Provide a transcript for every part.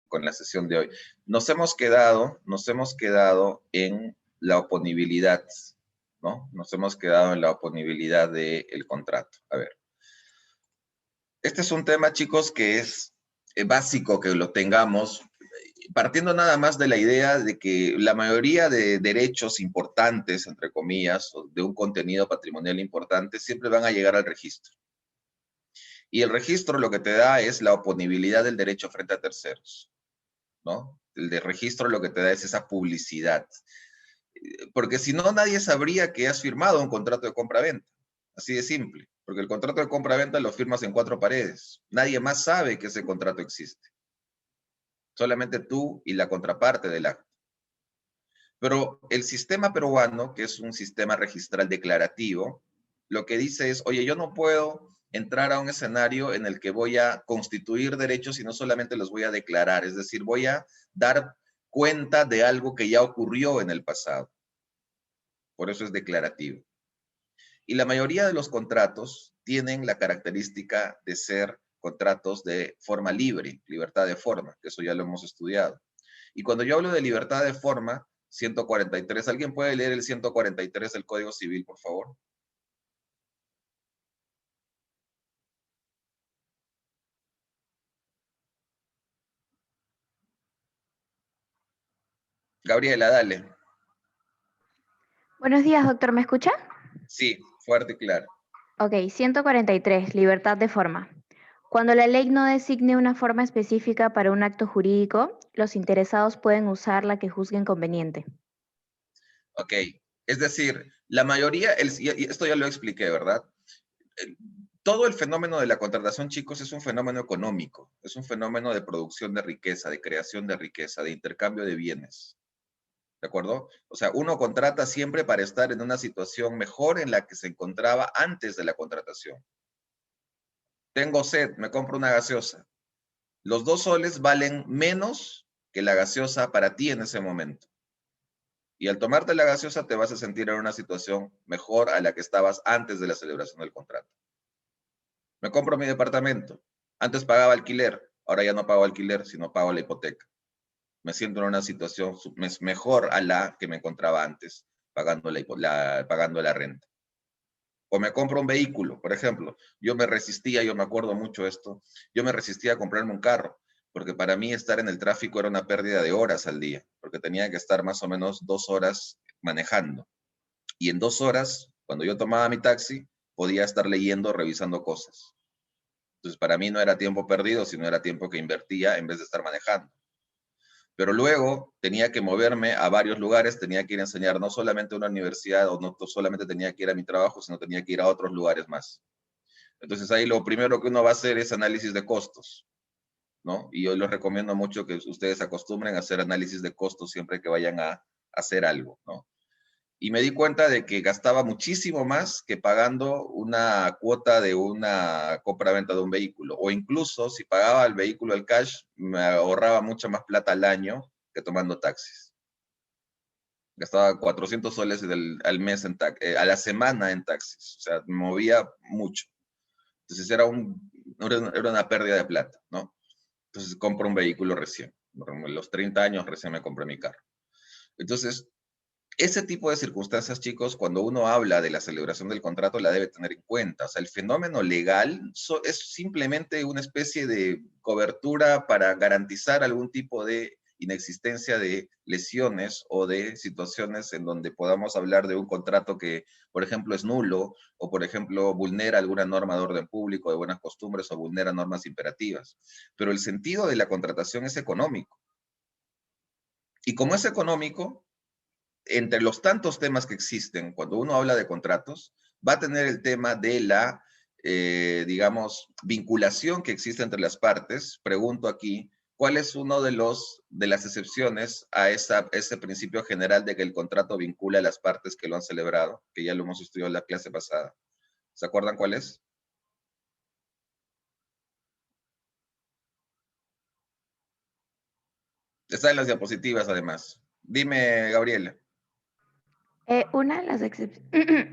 con la sesión de hoy. Nos hemos quedado en la oponibilidad, ¿no? Nos hemos quedado en la oponibilidad del contrato. A ver. Este es un tema, chicos, que es básico que lo tengamos, partiendo nada más de la idea de que la mayoría de derechos importantes, entre comillas, o de un contenido patrimonial importante, siempre van a llegar al registro. Y el registro lo que te da es la oponibilidad del derecho frente a terceros, ¿no? El de registro lo que te da es esa publicidad. Porque si no, nadie sabría que has firmado un contrato de compra-venta. Así de simple. Porque el contrato de compra-venta lo firmas en 4 paredes. Nadie más sabe que ese contrato existe. Solamente tú y la contraparte del acto. Pero el sistema peruano, que es un sistema registral declarativo, lo que dice es, oye, yo no puedo entrar a un escenario en el que voy a constituir derechos y no solamente los voy a declarar, es decir, voy a dar cuenta de algo que ya ocurrió en el pasado. Por eso es declarativo. Y la mayoría de los contratos tienen la característica de ser contratos de forma libre, libertad de forma, que eso ya lo hemos estudiado. Y cuando yo hablo de libertad de forma, 143, ¿alguien puede leer el 143 del Código Civil, por favor? Gabriela, dale. Buenos días, doctor, ¿me escucha? Sí, fuerte y claro. Ok, 143, libertad de forma. Cuando la ley no designe una forma específica para un acto jurídico, los interesados pueden usar la que juzguen conveniente. Ok, es decir, la mayoría, y esto ya lo expliqué, ¿verdad? Todo el fenómeno de la contratación, chicos, es un fenómeno económico, es un fenómeno de producción de riqueza, de creación de riqueza, de intercambio de bienes. ¿De acuerdo? O sea, uno contrata siempre para estar en una situación mejor en la que se encontraba antes de la contratación. Tengo sed, me compro una gaseosa. Los 2 soles valen menos que la gaseosa para ti en ese momento. Y al tomarte la gaseosa te vas a sentir en una situación mejor a la que estabas antes de la celebración del contrato. Me compro mi departamento. Antes pagaba alquiler, ahora ya no pago alquiler, sino pago la hipoteca. Me siento en una situación mejor a la que me encontraba antes, pagando la renta. O me compro un vehículo, por ejemplo. Yo me acuerdo mucho esto, yo me resistía a comprarme un carro, porque para mí estar en el tráfico era una pérdida de horas al día, porque tenía que estar más o menos 2 horas manejando. Y en 2 horas, cuando yo tomaba mi taxi, podía estar leyendo, revisando cosas. Entonces, para mí no era tiempo perdido, sino era tiempo que invertía en vez de estar manejando. Pero luego tenía que moverme a varios lugares, tenía que ir a enseñar no solamente a una universidad o no solamente tenía que ir a mi trabajo, sino tenía que ir a otros lugares más. Entonces ahí lo primero que uno va a hacer es análisis de costos, ¿no? Y yo les recomiendo mucho que ustedes acostumbren a hacer análisis de costos siempre que vayan a hacer algo, ¿no? Y me di cuenta de que gastaba muchísimo más que pagando una cuota de una compra-venta de un vehículo. O incluso si pagaba el vehículo al cash, me ahorraba mucha más plata al año que tomando taxis. Gastaba 400 soles al mes a la semana en taxis. O sea, me movía mucho. Entonces era una pérdida de plata, ¿no? Entonces compro un vehículo recién. A los 30 años recién me compré mi carro. Entonces, ese tipo de circunstancias, chicos, cuando uno habla de la celebración del contrato, la debe tener en cuenta. O sea, el fenómeno legal es simplemente una especie de cobertura para garantizar algún tipo de inexistencia de lesiones o de situaciones en donde podamos hablar de un contrato que, por ejemplo, es nulo o, por ejemplo, vulnera alguna norma de orden público, de buenas costumbres o vulnera normas imperativas. Pero el sentido de la contratación es económico. Y como es económico, entre los tantos temas que existen, cuando uno habla de contratos, va a tener el tema de la, digamos, vinculación que existe entre las partes. Pregunto aquí, ¿cuál es uno de las excepciones a ese principio general de que el contrato vincula a las partes que lo han celebrado? Que ya lo hemos estudiado en la clase pasada. ¿Se acuerdan cuál es? Está en las diapositivas, además. Dime, Gabriela.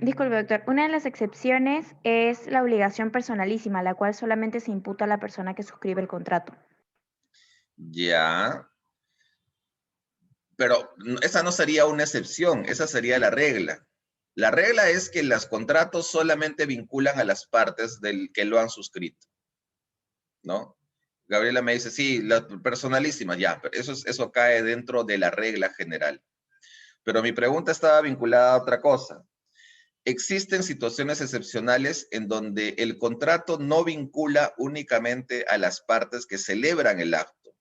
Disculpe, doctor. Una de las excepciones es la obligación personalísima, la cual solamente se imputa a la persona que suscribe el contrato. Ya, pero esa no sería una excepción, esa sería la regla. La regla es que los contratos solamente vinculan a las partes del que lo han suscrito, ¿no? Gabriela me dice, sí, la personalísima, ya, pero eso cae dentro de la regla general. Pero mi pregunta estaba vinculada a otra cosa. Existen situaciones excepcionales en donde el contrato no vincula únicamente a las partes que celebran el acto,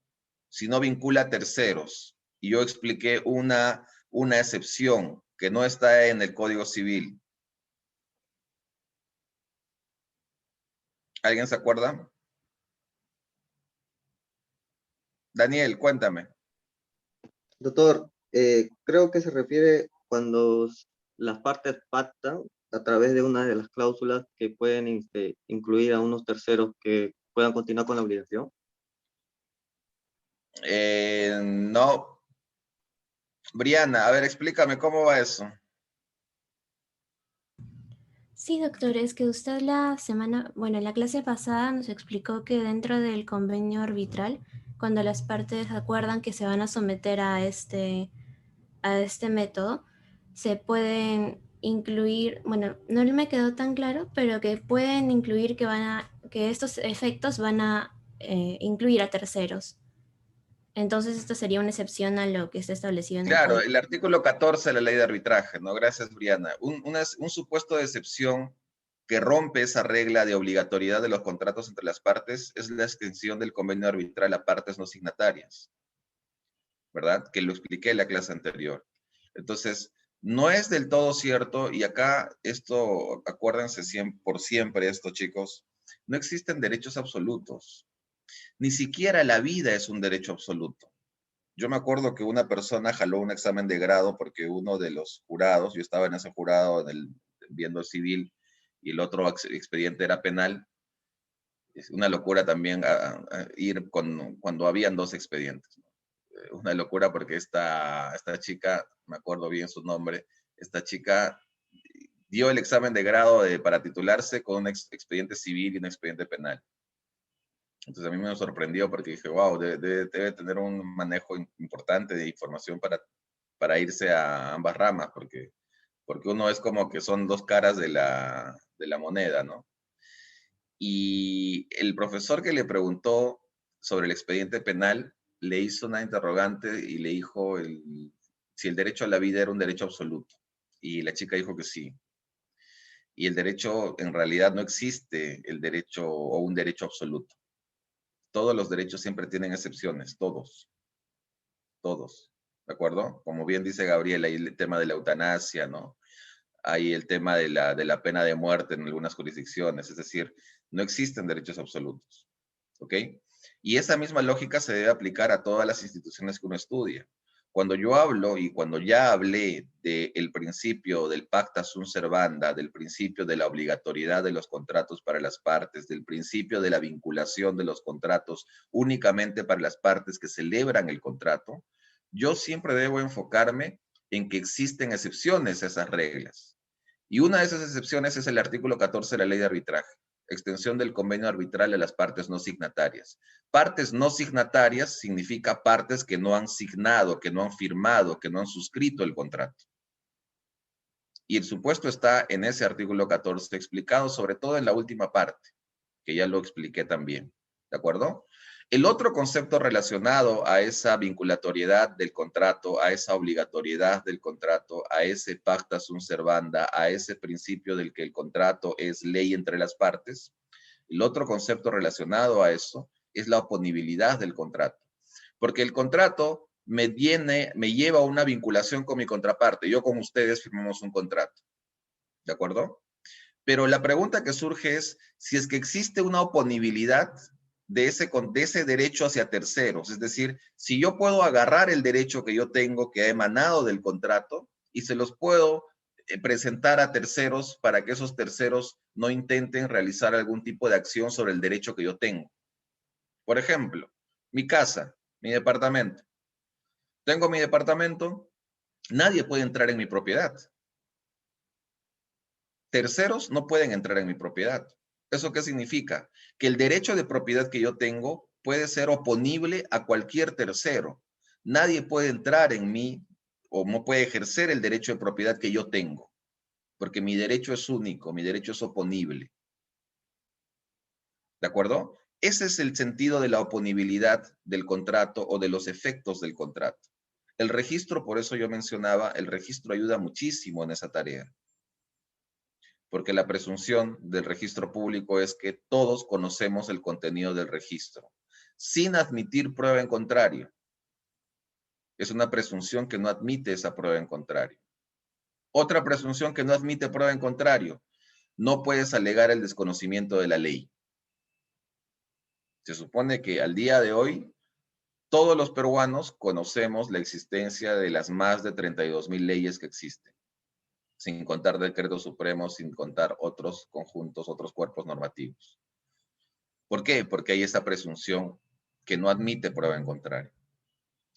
sino vincula a terceros. Y yo expliqué una excepción que no está en el Código Civil. ¿Alguien se acuerda? Daniel, cuéntame. Doctor, creo que se refiere cuando las partes pactan a través de una de las cláusulas que pueden incluir a unos terceros que puedan continuar con la obligación. No. Briana, a ver, explícame cómo va eso. Sí, doctor, es que usted en la clase pasada nos explicó que dentro del convenio arbitral, cuando las partes acuerdan que se van a someter a este método, se pueden incluir, bueno, no me quedó tan claro, pero que pueden incluir que estos efectos van a incluir a terceros. Entonces, esto sería una excepción a lo que está establecido en el Claro, código. el artículo 14 de la ley de arbitraje, ¿no? Gracias, Briana. Un supuesto de excepción que rompe esa regla de obligatoriedad de los contratos entre las partes es la extensión del convenio arbitral a partes no signatarias, ¿verdad? Que lo expliqué en la clase anterior. Entonces, no es del todo cierto, y acá esto, acuérdense por siempre esto, chicos, no existen derechos absolutos. Ni siquiera la vida es un derecho absoluto. Yo me acuerdo que una persona jaló un examen de grado porque uno de los jurados, yo estaba en ese jurado viendo el civil y el otro expediente era penal. Es una locura también ir cuando habían dos expedientes, ¿no? Una locura porque esta chica, me acuerdo bien su nombre, esta chica dio el examen de grado para titularse con un expediente civil y un expediente penal. Entonces a mí me sorprendió porque dije, wow, debe tener un manejo importante de información para irse a ambas ramas, porque uno es como que son dos caras de la moneda, ¿no? Y el profesor que le preguntó sobre el expediente penal le hizo una interrogante y le dijo si el derecho a la vida era un derecho absoluto. Y la chica dijo que sí. Y el derecho, en realidad no existe el derecho o un derecho absoluto. Todos los derechos siempre tienen excepciones, todos, todos, ¿de acuerdo? Como bien dice Gabriel, hay el tema de la eutanasia, ¿no? Hay el tema de la pena de muerte en algunas jurisdicciones, es decir, no existen derechos absolutos, ¿ok? Y esa misma lógica se debe aplicar a todas las instituciones que uno estudia. Cuando yo hablo y cuando ya hablé del principio del pacta sunt servanda, del principio de la obligatoriedad de los contratos para las partes, del principio de la vinculación de los contratos únicamente para las partes que celebran el contrato, yo siempre debo enfocarme en que existen excepciones a esas reglas. Y una de esas excepciones es el artículo 14 de la ley de arbitraje, extensión del convenio arbitral a las partes no signatarias. Partes no signatarias significa partes que no han signado, que no han firmado, que no han suscrito el contrato. Y el supuesto está en ese artículo 14 explicado, sobre todo en la última parte, que ya lo expliqué también. ¿De acuerdo? El otro concepto relacionado a esa vinculatoriedad del contrato, a esa obligatoriedad del contrato, a ese pacta sunt servanda, a ese principio del que el contrato es ley entre las partes, el otro concepto relacionado a eso es la oponibilidad del contrato. Porque el contrato me lleva a una vinculación con mi contraparte. Yo con ustedes firmamos un contrato. ¿De acuerdo? Pero la pregunta que surge es si es que existe una oponibilidad de ese derecho hacia terceros. Es decir, si yo puedo agarrar el derecho que yo tengo, que ha emanado del contrato, y se los puedo presentar a terceros para que esos terceros no intenten realizar algún tipo de acción sobre el derecho que yo tengo. Por ejemplo, mi casa, mi departamento. Tengo mi departamento, nadie puede entrar en mi propiedad. Terceros no pueden entrar en mi propiedad. ¿Eso qué significa? Que el derecho de propiedad que yo tengo puede ser oponible a cualquier tercero. Nadie puede entrar en mí o no puede ejercer el derecho de propiedad que yo tengo, porque mi derecho es único, mi derecho es oponible. ¿De acuerdo? Ese es el sentido de la oponibilidad del contrato o de los efectos del contrato. El registro, por eso yo mencionaba, el registro ayuda muchísimo en esa tarea. Porque la presunción del registro público es que todos conocemos el contenido del registro, sin admitir prueba en contrario. Es una presunción que no admite esa prueba en contrario. Otra presunción que no admite prueba en contrario, no puedes alegar el desconocimiento de la ley. Se supone que al día de hoy, todos los peruanos conocemos la existencia de las más de 32,000 leyes que existen, sin contar decretos supremos, sin contar otros conjuntos, otros cuerpos normativos. ¿Por qué? Porque hay esa presunción que no admite prueba en contrario.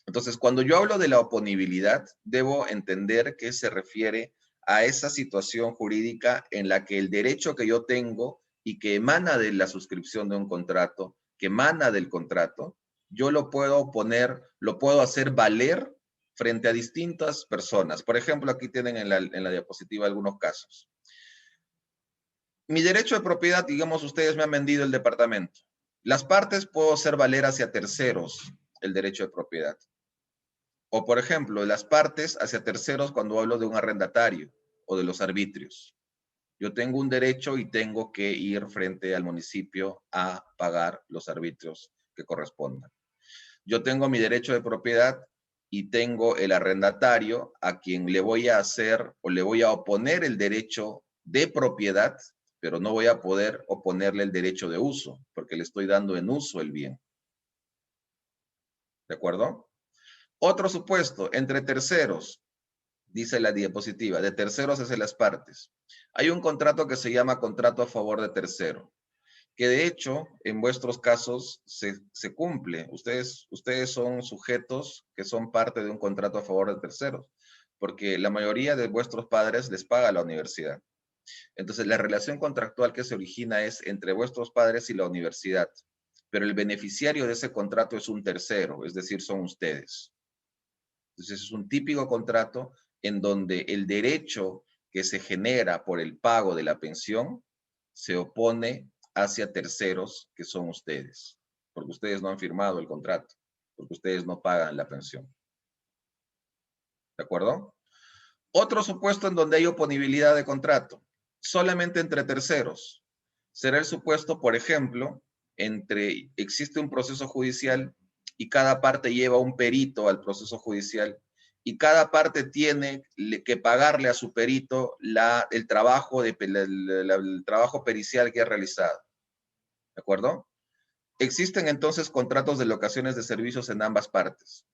Entonces, cuando yo hablo de la oponibilidad, debo entender que se refiere a esa situación jurídica en la que el derecho que yo tengo y que emana de la suscripción de un contrato, que emana del contrato, yo lo puedo oponer, lo puedo hacer valer frente a distintas personas. Por ejemplo, aquí tienen en la diapositiva algunos casos. Mi derecho de propiedad, digamos, ustedes me han vendido el departamento. Las partes puedo hacer valer hacia terceros el derecho de propiedad. O, por ejemplo, las partes hacia terceros cuando hablo de un arrendatario o de los arbitrios. Yo tengo un derecho y tengo que ir frente al municipio a pagar los arbitrios que correspondan. Yo tengo mi derecho de propiedad y tengo el arrendatario a quien le voy a hacer o le voy a oponer el derecho de propiedad, pero no voy a poder oponerle el derecho de uso, porque le estoy dando en uso el bien. ¿De acuerdo? Otro supuesto, entre terceros, dice la diapositiva, de terceros hacia las partes. Hay un contrato que se llama contrato a favor de tercero, que de hecho, en vuestros casos, se cumple. Ustedes son sujetos que son parte de un contrato a favor de terceros, porque la mayoría de vuestros padres les paga la universidad. Entonces, la relación contractual que se origina es entre vuestros padres y la universidad, pero el beneficiario de ese contrato es un tercero, es decir, son ustedes. Entonces, es un típico contrato en donde el derecho que se genera por el pago de la pensión se opone hacia terceros que son ustedes, porque ustedes no han firmado el contrato, porque ustedes no pagan la pensión. ¿De acuerdo? Otro supuesto en donde hay oponibilidad de contrato, solamente entre terceros. Será el supuesto, por ejemplo, existe un proceso judicial y cada parte lleva un perito al proceso judicial y cada parte tiene que pagarle a su perito el trabajo pericial que ha realizado. ¿De acuerdo? Existen entonces contratos de locaciones de servicios en ambas partes.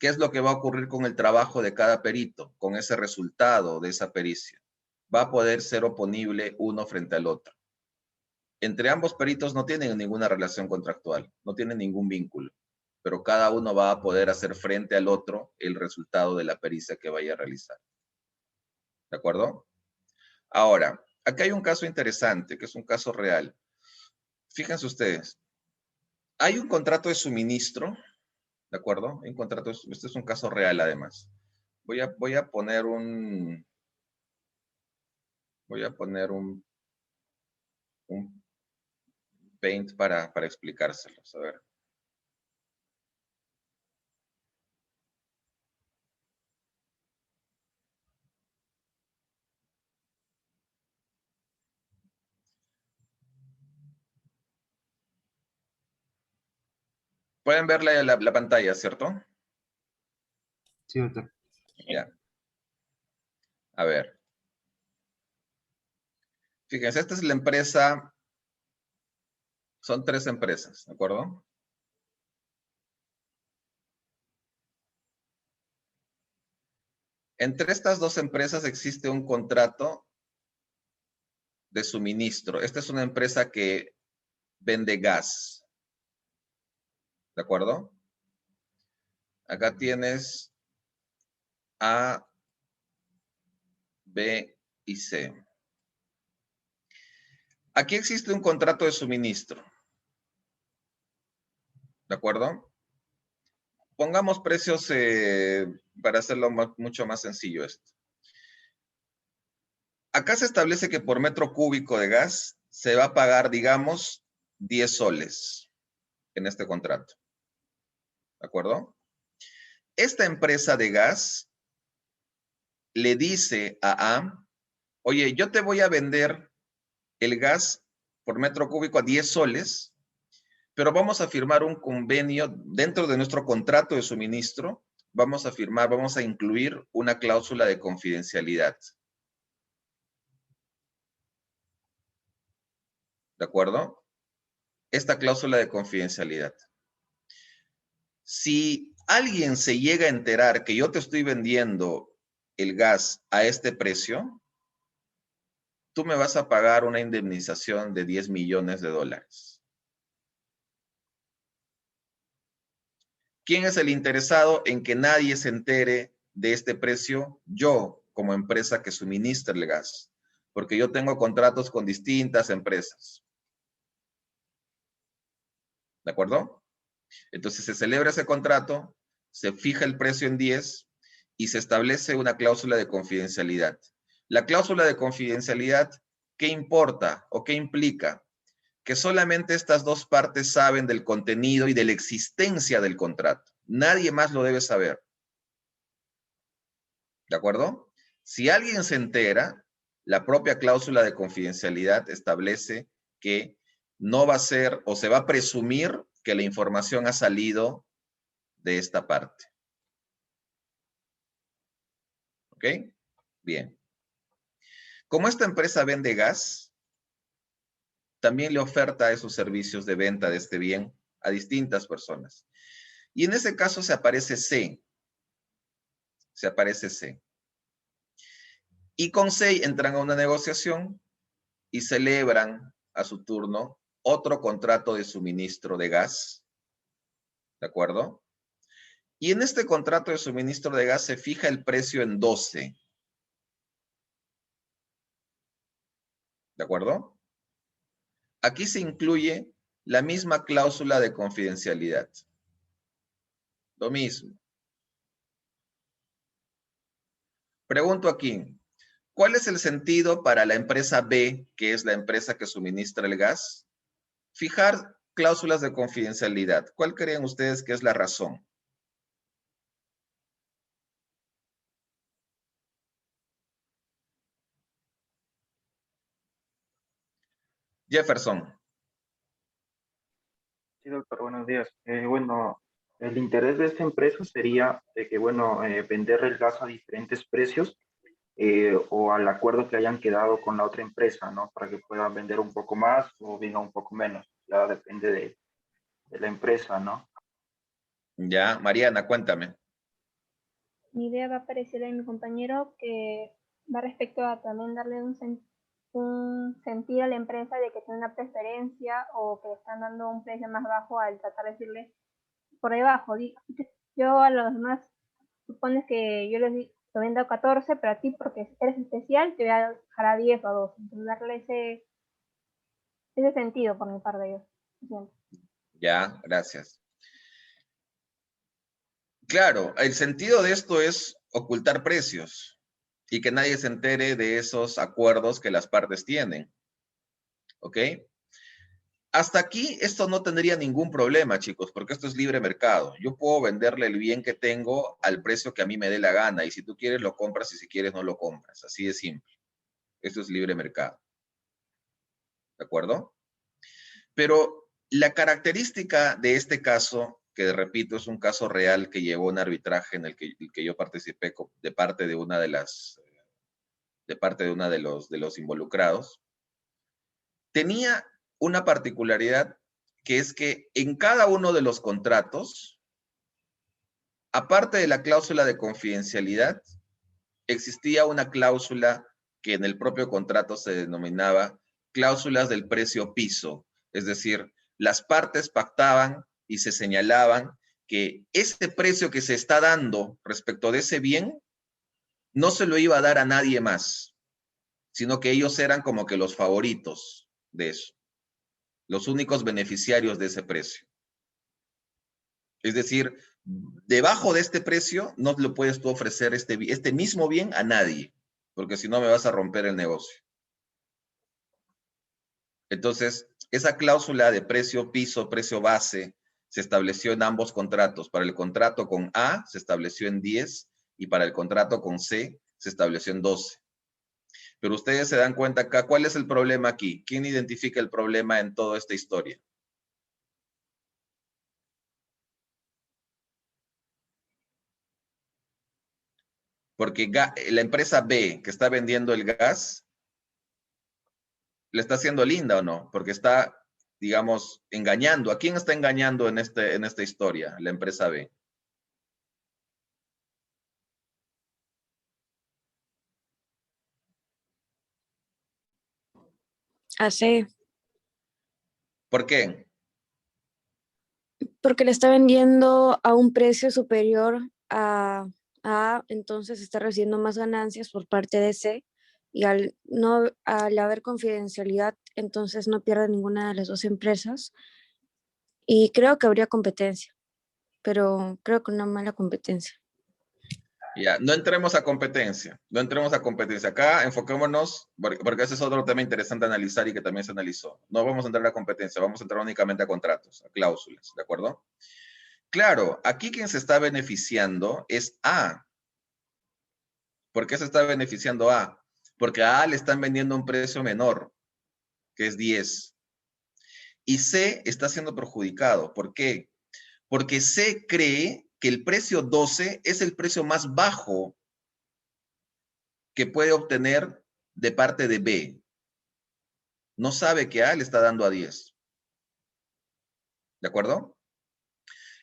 ¿Qué es lo que va a ocurrir con el trabajo de cada perito, con ese resultado de esa pericia? Va a poder ser oponible uno frente al otro. Entre ambos peritos no tienen ninguna relación contractual, no tienen ningún vínculo, pero cada uno va a poder hacer frente al otro el resultado de la pericia que vaya a realizar. ¿De acuerdo? Ahora, aquí hay un caso interesante, que es un caso real. Fíjense ustedes, hay un contrato de suministro, ¿de acuerdo? Hay un contrato, este es un caso real además. Voy a poner un Paint para explicárselos. A ver. Pueden ver la pantalla, ¿cierto? Sí, doctor. Ya. A ver. Fíjense, esta es la empresa. Son 3 empresas, ¿de acuerdo? Entre estas 2 empresas existe un contrato de suministro. Esta es una empresa que vende gas. ¿De acuerdo? Acá tienes A, B y C. Aquí existe un contrato de suministro. ¿De acuerdo? Pongamos precios para hacerlo mucho más sencillo esto. Acá se establece que por metro cúbico de gas se va a pagar, digamos, 10 soles en este contrato. ¿De acuerdo? Esta empresa de gas le dice a A, oye, yo te voy a vender el gas por metro cúbico a 10 soles, pero vamos a firmar un convenio dentro de nuestro contrato de suministro, vamos a incluir una cláusula de confidencialidad. ¿De acuerdo? Esta cláusula de confidencialidad. Si alguien se llega a enterar que yo te estoy vendiendo el gas a este precio, tú me vas a pagar una indemnización de 10 millones de dólares. ¿Quién es el interesado en que nadie se entere de este precio? Yo, como empresa que suministra el gas, porque yo tengo contratos con distintas empresas. ¿De acuerdo? Entonces se celebra ese contrato, se fija el precio en 10 y se establece una cláusula de confidencialidad. La cláusula de confidencialidad, ¿qué importa o qué implica? Que solamente estas dos partes saben del contenido y de la existencia del contrato. Nadie más lo debe saber. ¿De acuerdo? Si alguien se entera, la propia cláusula de confidencialidad establece que no va a ser o se va a presumir que la información ha salido de esta parte. ¿Ok? Bien. Como esta empresa vende gas, también le oferta esos servicios de venta de este bien a distintas personas. Y en ese caso se aparece C. Se aparece C. Y con C entran a una negociación y celebran a su turno otro contrato de suministro de gas. ¿De acuerdo? Y en este contrato de suministro de gas se fija el precio en 12. ¿De acuerdo? Aquí se incluye la misma cláusula de confidencialidad. Lo mismo. Pregunto aquí, ¿cuál es el sentido para la empresa B, que es la empresa que suministra el gas, fijar cláusulas de confidencialidad? ¿Cuál creen ustedes que es la razón? Jefferson. Sí, doctor, buenos días. Bueno, el interés de esta empresa sería de que, bueno, vender el gas a diferentes precios o al acuerdo que hayan quedado con la otra empresa, ¿no? Para que puedan vender un poco más o venga un poco menos. Ya depende de la empresa, ¿no? Ya, Mariana, cuéntame. Mi idea va a parecer a mi compañero que va respecto a también darle un sentido a la empresa de que tiene una preferencia o que le están dando un precio más bajo al tratar de decirle por debajo. Yo a los demás supones que yo les lo vendo a 14, pero a ti porque eres especial te voy a dejar a 10 o a 12. Entonces darle ese sentido por mi parte yo. Ya, gracias. Claro, el sentido de esto es ocultar precios y que nadie se entere de esos acuerdos que las partes tienen. ¿Ok? Hasta aquí esto no tendría ningún problema, chicos, porque esto es libre mercado. Yo puedo venderle el bien que tengo al precio que a mí me dé la gana y si tú quieres lo compras y si quieres no lo compras. Así de simple. Esto es libre mercado. ¿De acuerdo? Pero la característica de este caso, que repito, es un caso real que llevó un arbitraje en el que yo participé de parte de una de las, de los involucrados, tenía una particularidad que es que en cada uno de los contratos, aparte de la cláusula de confidencialidad, existía una cláusula que en el propio contrato se denominaba cláusulas del precio piso. Es decir, las partes pactaban y se señalaban que ese precio que se está dando respecto de ese bien no se lo iba a dar a nadie más, sino que ellos eran como que los favoritos de eso, los únicos beneficiarios de ese precio. Es decir, debajo de este precio no le puedes tú ofrecer este mismo bien a nadie, porque si no me vas a romper el negocio. Entonces, esa cláusula de precio piso, precio base, se estableció en ambos contratos. Para el contrato con A se estableció en 10 y para el contrato con C se estableció en 12. Pero ustedes se dan cuenta acá, ¿cuál es el problema aquí? ¿Quién identifica el problema en toda esta historia? Porque la empresa B que está vendiendo el gas, ¿le está haciendo linda o no? Porque está, digamos, engañando. ¿A quién está engañando en esta historia? La empresa B. Hace, ¿Por qué? porque le está vendiendo a un precio superior a A, entonces está recibiendo más ganancias por parte de C y al haber confidencialidad, entonces no pierde ninguna de las dos empresas y creo que habría competencia, pero creo que una mala competencia. Ya, no entremos a competencia, no entremos a competencia. Acá enfoquémonos, porque ese es otro tema interesante a analizar y que también se analizó. No vamos a entrar a competencia, vamos a entrar únicamente a contratos, a cláusulas, ¿de acuerdo? Claro, aquí quien se está beneficiando es A. ¿Por qué se está beneficiando A? Porque a A le están vendiendo un precio menor, que es 10. Y C está siendo perjudicado. ¿Por qué? Porque C cree que el precio 12 es el precio más bajo que puede obtener de parte de B. No sabe que A le está dando a 10. ¿De acuerdo?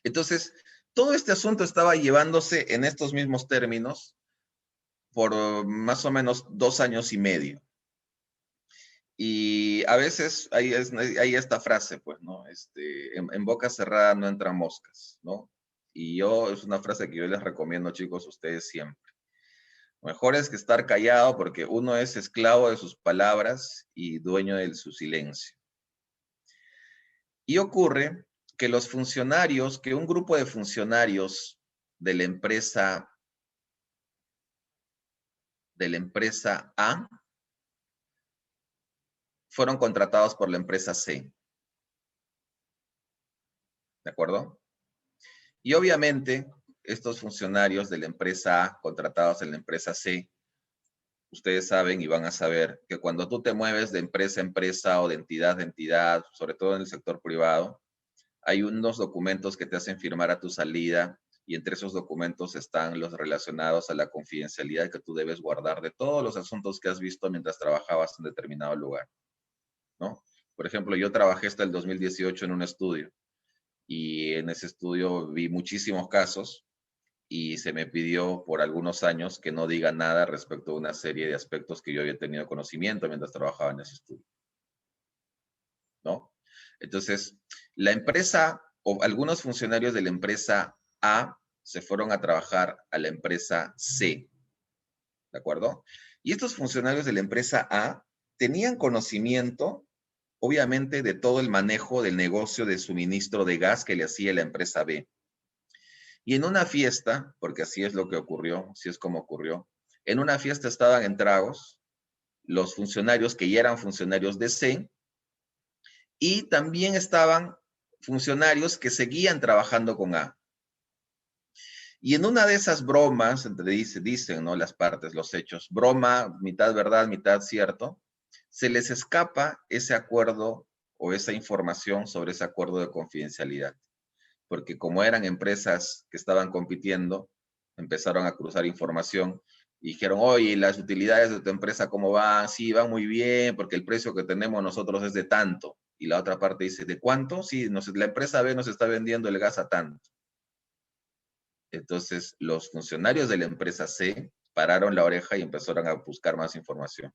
Entonces, todo este asunto estaba llevándose en estos mismos términos por más o menos 2 años y medio. Y a veces hay esta frase, pues, ¿no? En boca cerrada no entran moscas, ¿no? Y es una frase que yo les recomiendo, chicos, a ustedes siempre. Mejor es que estar callado porque uno es esclavo de sus palabras y dueño de su silencio. Y ocurre que que un grupo de funcionarios de la empresa A fueron contratados por la empresa C. ¿De acuerdo? Y obviamente, estos funcionarios de la empresa A contratados en la empresa C, ustedes saben y van a saber que cuando tú te mueves de empresa a empresa o de entidad a entidad, sobre todo en el sector privado, hay unos documentos que te hacen firmar a tu salida y entre esos documentos están los relacionados a la confidencialidad que tú debes guardar de todos los asuntos que has visto mientras trabajabas en determinado lugar, ¿no? Por ejemplo, yo trabajé hasta el 2018 en un estudio y en ese estudio vi muchísimos casos y se me pidió por algunos años que no diga nada respecto a una serie de aspectos que yo había tenido conocimiento mientras trabajaba en ese estudio, ¿no? Entonces, la empresa o algunos funcionarios de la empresa A se fueron a trabajar a la empresa C, ¿de acuerdo? Y estos funcionarios de la empresa A tenían conocimiento, obviamente, de todo el manejo del negocio de suministro de gas que le hacía la empresa B. Y en una fiesta, porque así es lo que ocurrió, así es como ocurrió, en una fiesta estaban en tragos los funcionarios que ya eran funcionarios de C y también estaban funcionarios que seguían trabajando con A. Y en una de esas bromas, dicen, ¿no? Las partes, los hechos, broma, mitad verdad, mitad cierto, se les escapa ese acuerdo o esa información sobre ese acuerdo de confidencialidad. Porque como eran empresas que estaban compitiendo, empezaron a cruzar información y dijeron, oye, las utilidades de tu empresa, ¿cómo van? Sí, van muy bien, porque el precio que tenemos nosotros es de tanto. Y la otra parte dice, ¿de cuánto? Sí, la empresa B nos está vendiendo el gas a tanto. Entonces, los funcionarios de la empresa C pararon la oreja y empezaron a buscar más información.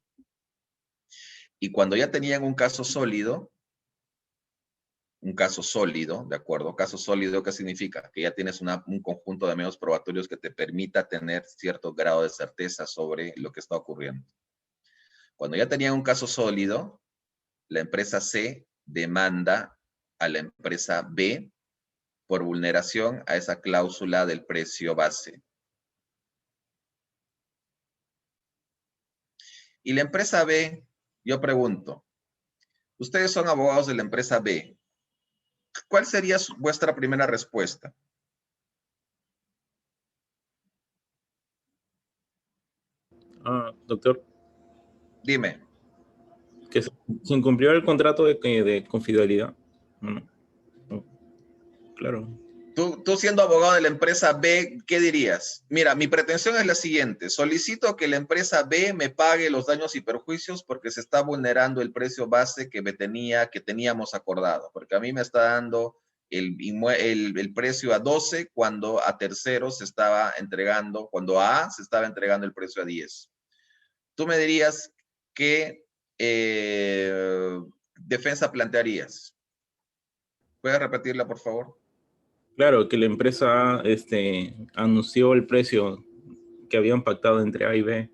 Y cuando ya tenían un caso sólido, ¿de acuerdo? Caso sólido, ¿qué significa? Que ya tienes un conjunto de medios probatorios que te permita tener cierto grado de certeza sobre lo que está ocurriendo. Cuando ya tenían un caso sólido, la empresa C demanda a la empresa B por vulneración a esa cláusula del precio base. Y la empresa B, yo pregunto, ustedes son abogados de la empresa B, ¿cuál sería vuestra primera respuesta? Doctor, Dime. que se incumplió el contrato de confidencialidad. No, claro. Tú siendo abogado de la empresa B, ¿qué dirías? Mira, mi pretensión es la siguiente. Solicito que la empresa B me pague los daños y perjuicios porque se está vulnerando el precio base que teníamos acordado. Porque a mí me está dando el precio a 12 cuando a terceros se estaba entregando, cuando a A se estaba entregando el precio a 10. Tú me dirías qué defensa plantearías. ¿Puedes repetirla, por favor? Claro, que la empresa anunció el precio que habían pactado entre A y B.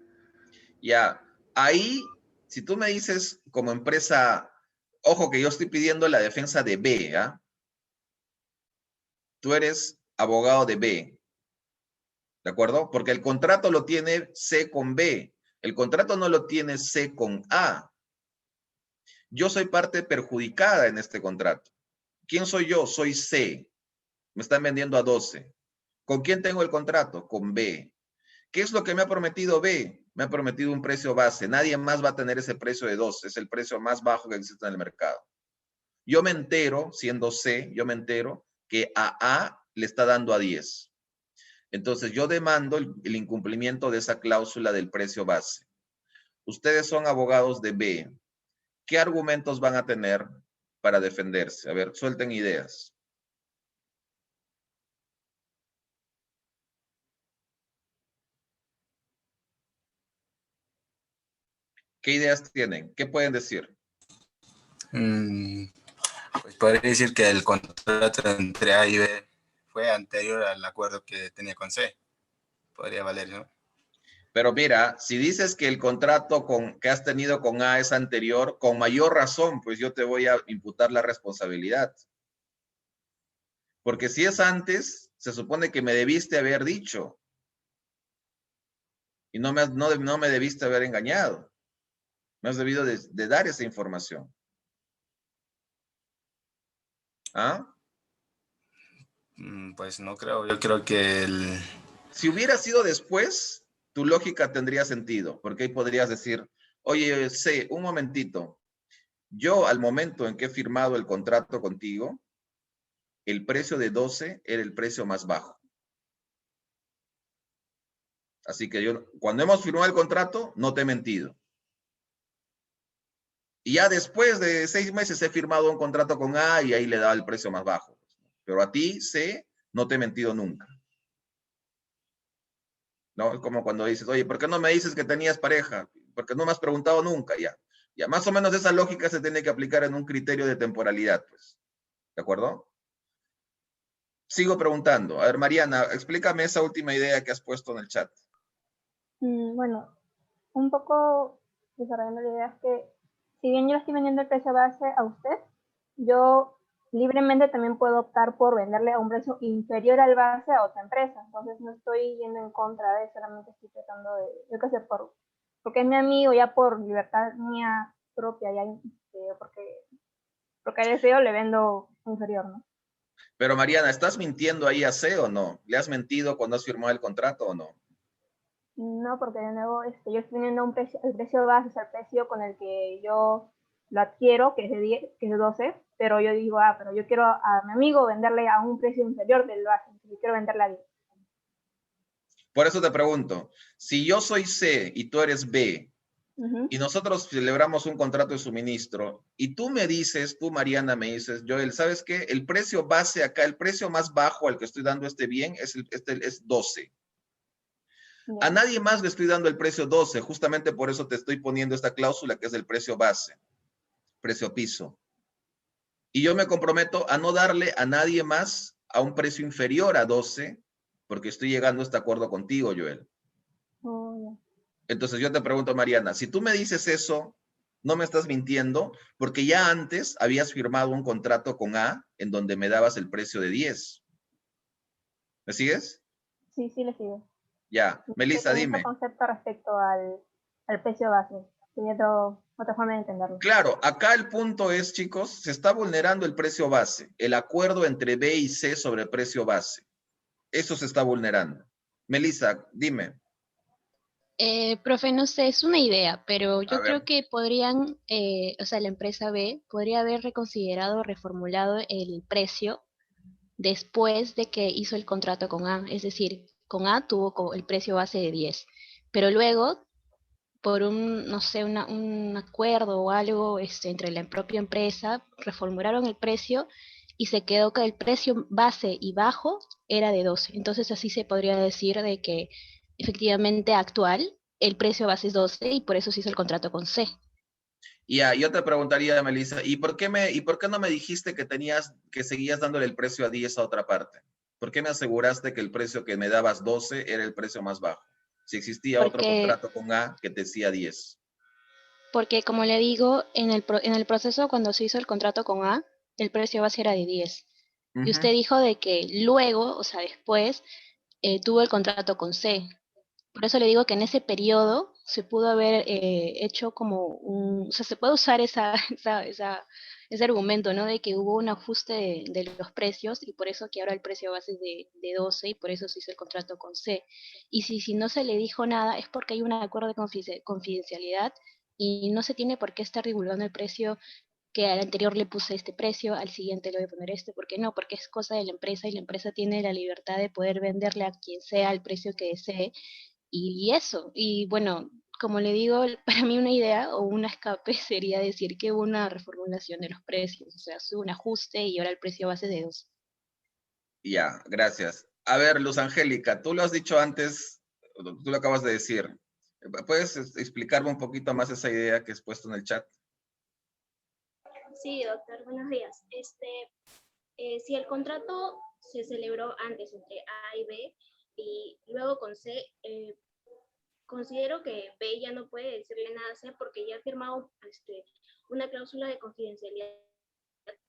Ya, ahí, si tú me dices como empresa, ojo que yo estoy pidiendo la defensa de B, ¿ah? Tú eres abogado de B, ¿de acuerdo? Porque el contrato lo tiene C con B, el contrato no lo tiene C con A. Yo soy parte perjudicada en este contrato. ¿Quién soy yo? Soy C. Me están vendiendo a 12. ¿Con quién tengo el contrato? Con B. ¿Qué es lo que me ha prometido B? Me ha prometido un precio base. Nadie más va a tener ese precio de 2. Es el precio más bajo que existe en el mercado. Yo me entero, siendo C, yo me entero que a A le está dando a 10. Entonces yo demando el incumplimiento de esa cláusula del precio base. Ustedes son abogados de B. ¿Qué argumentos van a tener para defenderse? A ver, suelten ideas. ¿Qué ideas tienen? ¿Qué pueden decir? Pues podría decir que el contrato entre A y B fue anterior al acuerdo que tenía con C. Podría valer, ¿no? Pero mira, si dices que el contrato que has tenido con A es anterior, con mayor razón, pues yo te voy a imputar la responsabilidad. Porque si es antes, se supone que me debiste haber dicho. Y no me debiste haber engañado. Me has debido de dar esa información. ¿Ah? Pues no creo. Yo creo que Si hubiera sido después, tu lógica tendría sentido. Porque ahí podrías decir, oye, C, un momentito. Yo al momento en que he firmado el contrato contigo, el precio de 12 era el precio más bajo. Así que cuando hemos firmado el contrato, no te he mentido. Y ya después de 6 meses he firmado un contrato con A y ahí le daba el precio más bajo. Pero a ti, C, no te he mentido nunca. ¿No? Es como cuando dices, oye, ¿por qué no me dices que tenías pareja? Porque no me has preguntado nunca, ya. Ya, más o menos esa lógica se tiene que aplicar en un criterio de temporalidad, pues. ¿De acuerdo? Sigo preguntando. A ver, Mariana, explícame esa última idea que has puesto en el chat. Bueno, un poco desarrollando la idea es que si bien yo estoy vendiendo el precio base a usted, yo libremente también puedo optar por venderle a un precio inferior al base a otra empresa. Entonces no estoy yendo en contra de, solamente estoy tratando de, yo qué sé, porque es mi amigo, ya por libertad mía propia, ya porque deseo le vendo inferior, ¿no? Pero Mariana, ¿estás mintiendo ahí a C o no? ¿Le has mentido cuando has firmado el contrato o no? No, porque de nuevo yo estoy vendiendo el precio base, o sea, el precio con el que yo lo adquiero, que es de 10, que es de 12, pero yo digo, pero yo quiero a mi amigo venderle a un precio inferior del base, yo quiero venderle a 10. Por eso te pregunto, si yo soy C y tú eres B, y nosotros celebramos un contrato de suministro, y tú me dices, tú Mariana me dices, Joel, ¿sabes qué? El precio base acá, el precio más bajo al que estoy dando este bien es 12. A nadie más le estoy dando el precio 12, justamente por eso te estoy poniendo esta cláusula que es el precio base, precio piso. Y yo me comprometo a no darle a nadie más a un precio inferior a 12, porque estoy llegando a este acuerdo contigo, Joel. Entonces yo te pregunto, Mariana, si tú me dices eso, no me estás mintiendo, porque ya antes habías firmado un contrato con A en donde me dabas el precio de 10. ¿Me sigues? Sí, sí, le sigo. Ya. Melissa, Tenía dime. otro concepto respecto al precio base. Tenía otra forma de entenderlo. Claro, acá el punto es, chicos, se está vulnerando el precio base, el acuerdo entre B y C sobre el precio base. Eso se está vulnerando. Melissa, dime. Profe, no sé, es una idea, pero A yo creo ver. que podrían, o sea, la empresa B podría haber reconsiderado, reformulado el precio después de que hizo el contrato con A. Es decir, con A tuvo el precio base de 10, pero luego, por un, no sé, un acuerdo o algo entre la propia empresa, reformularon el precio y se quedó que el precio base y bajo era de 12. Entonces así se podría decir de que efectivamente actual el precio base es 12 y por eso se hizo el contrato con C. Ya, yo te preguntaría, Melissa, ¿y por qué no me dijiste que seguías dándole el precio a 10 a otra parte? ¿Por qué me aseguraste que el precio que me dabas 12 era el precio más bajo? Si existía otro Porque, contrato con A que te decía 10. porque como le digo, en el proceso cuando se hizo el contrato con A, el precio base era de 10. Y Ujú. usted dijo de que luego, o sea, después, tuvo el contrato con C. Por eso le digo que en ese periodo se pudo haber hecho como un, o sea, se puede usar ese argumento, ¿no? De que hubo un ajuste de los precios y por eso que ahora el precio base es de 12 y por eso se hizo el contrato con C. Y si no se le dijo nada es porque hay un acuerdo de confidencialidad y no se tiene por qué estar divulgando el precio que al anterior le puse este precio, al siguiente le voy a poner este, ¿por qué no? Porque es cosa de la empresa y la empresa tiene la libertad de poder venderle a quien sea el precio que desee y eso, y bueno, como le digo, para mí una idea o un escape sería decir que hubo una reformulación de los precios, o sea, hubo un ajuste y ahora el precio base de 2. Ya, gracias. A ver, Luz Angélica, tú lo has dicho antes, tú lo acabas de decir. ¿Puedes explicarme un poquito más esa idea que has puesto en el chat? Sí, doctor, buenos días. Si el contrato se celebró antes entre A y B y luego con C, considero que B ya no puede decirle nada a C porque ya ha firmado una cláusula de confidencialidad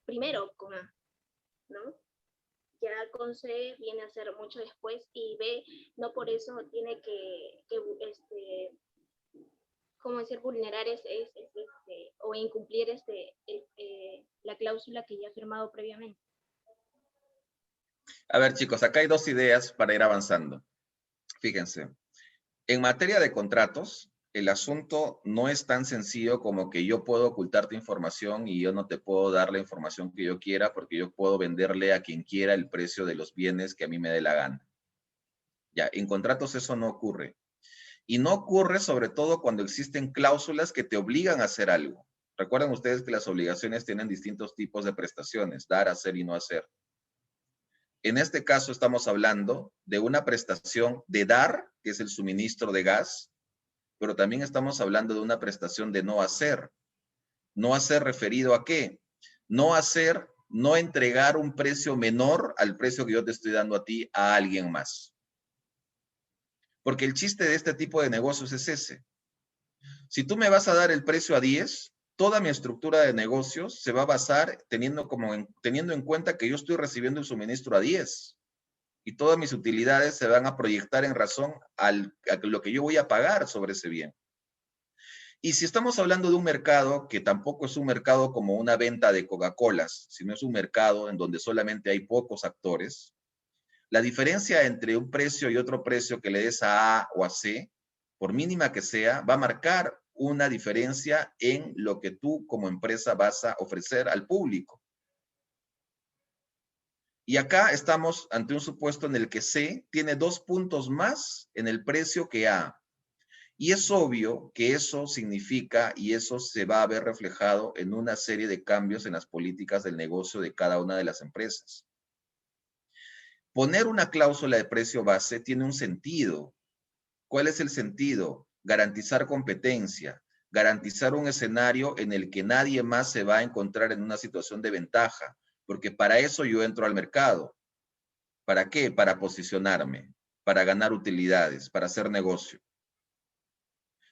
primero con A, ¿no? Ya con C viene a ser mucho después y B no por eso tiene que como decir, vulnerar o incumplir la cláusula que ya ha firmado previamente. A ver, chicos, acá hay dos ideas para ir avanzando. Fíjense, en materia de contratos, el asunto no es tan sencillo como que yo puedo ocultarte información y yo no te puedo dar la información que yo quiera porque yo puedo venderle a quien quiera el precio de los bienes que a mí me dé la gana. Ya, en contratos eso no ocurre. Y no ocurre sobre todo cuando existen cláusulas que te obligan a hacer algo. Recuerden ustedes que las obligaciones tienen distintos tipos de prestaciones, dar, hacer y no hacer. En este caso estamos hablando de una prestación de dar, que es el suministro de gas, pero también estamos hablando de una prestación de no hacer. No hacer referido a qué? No hacer, no entregar un precio menor al precio que yo te estoy dando a ti a alguien más. Porque el chiste de este tipo de negocios es ese. Si tú me vas a dar el precio a 10, toda mi estructura de negocios se va a basar teniendo en cuenta que yo estoy recibiendo el suministro a 10 y todas mis utilidades se van a proyectar en razón a lo que yo voy a pagar sobre ese bien. Y si estamos hablando de un mercado que tampoco es un mercado como una venta de Coca-Colas, sino es un mercado en donde solamente hay pocos actores, la diferencia entre un precio y otro precio que le des a A o a C, por mínima que sea, va a marcar una diferencia en lo que tú como empresa vas a ofrecer al público. Y acá estamos ante un supuesto en el que C tiene 2 puntos más en el precio que A. Y es obvio que eso significa y eso se va a ver reflejado en una serie de cambios en las políticas del negocio de cada una de las empresas. Poner una cláusula de precio base tiene un sentido. ¿Cuál es el sentido? Garantizar competencia, garantizar un escenario en el que nadie más se va a encontrar en una situación de ventaja, porque para eso yo entro al mercado. ¿Para qué? Para posicionarme, para ganar utilidades, para hacer negocio.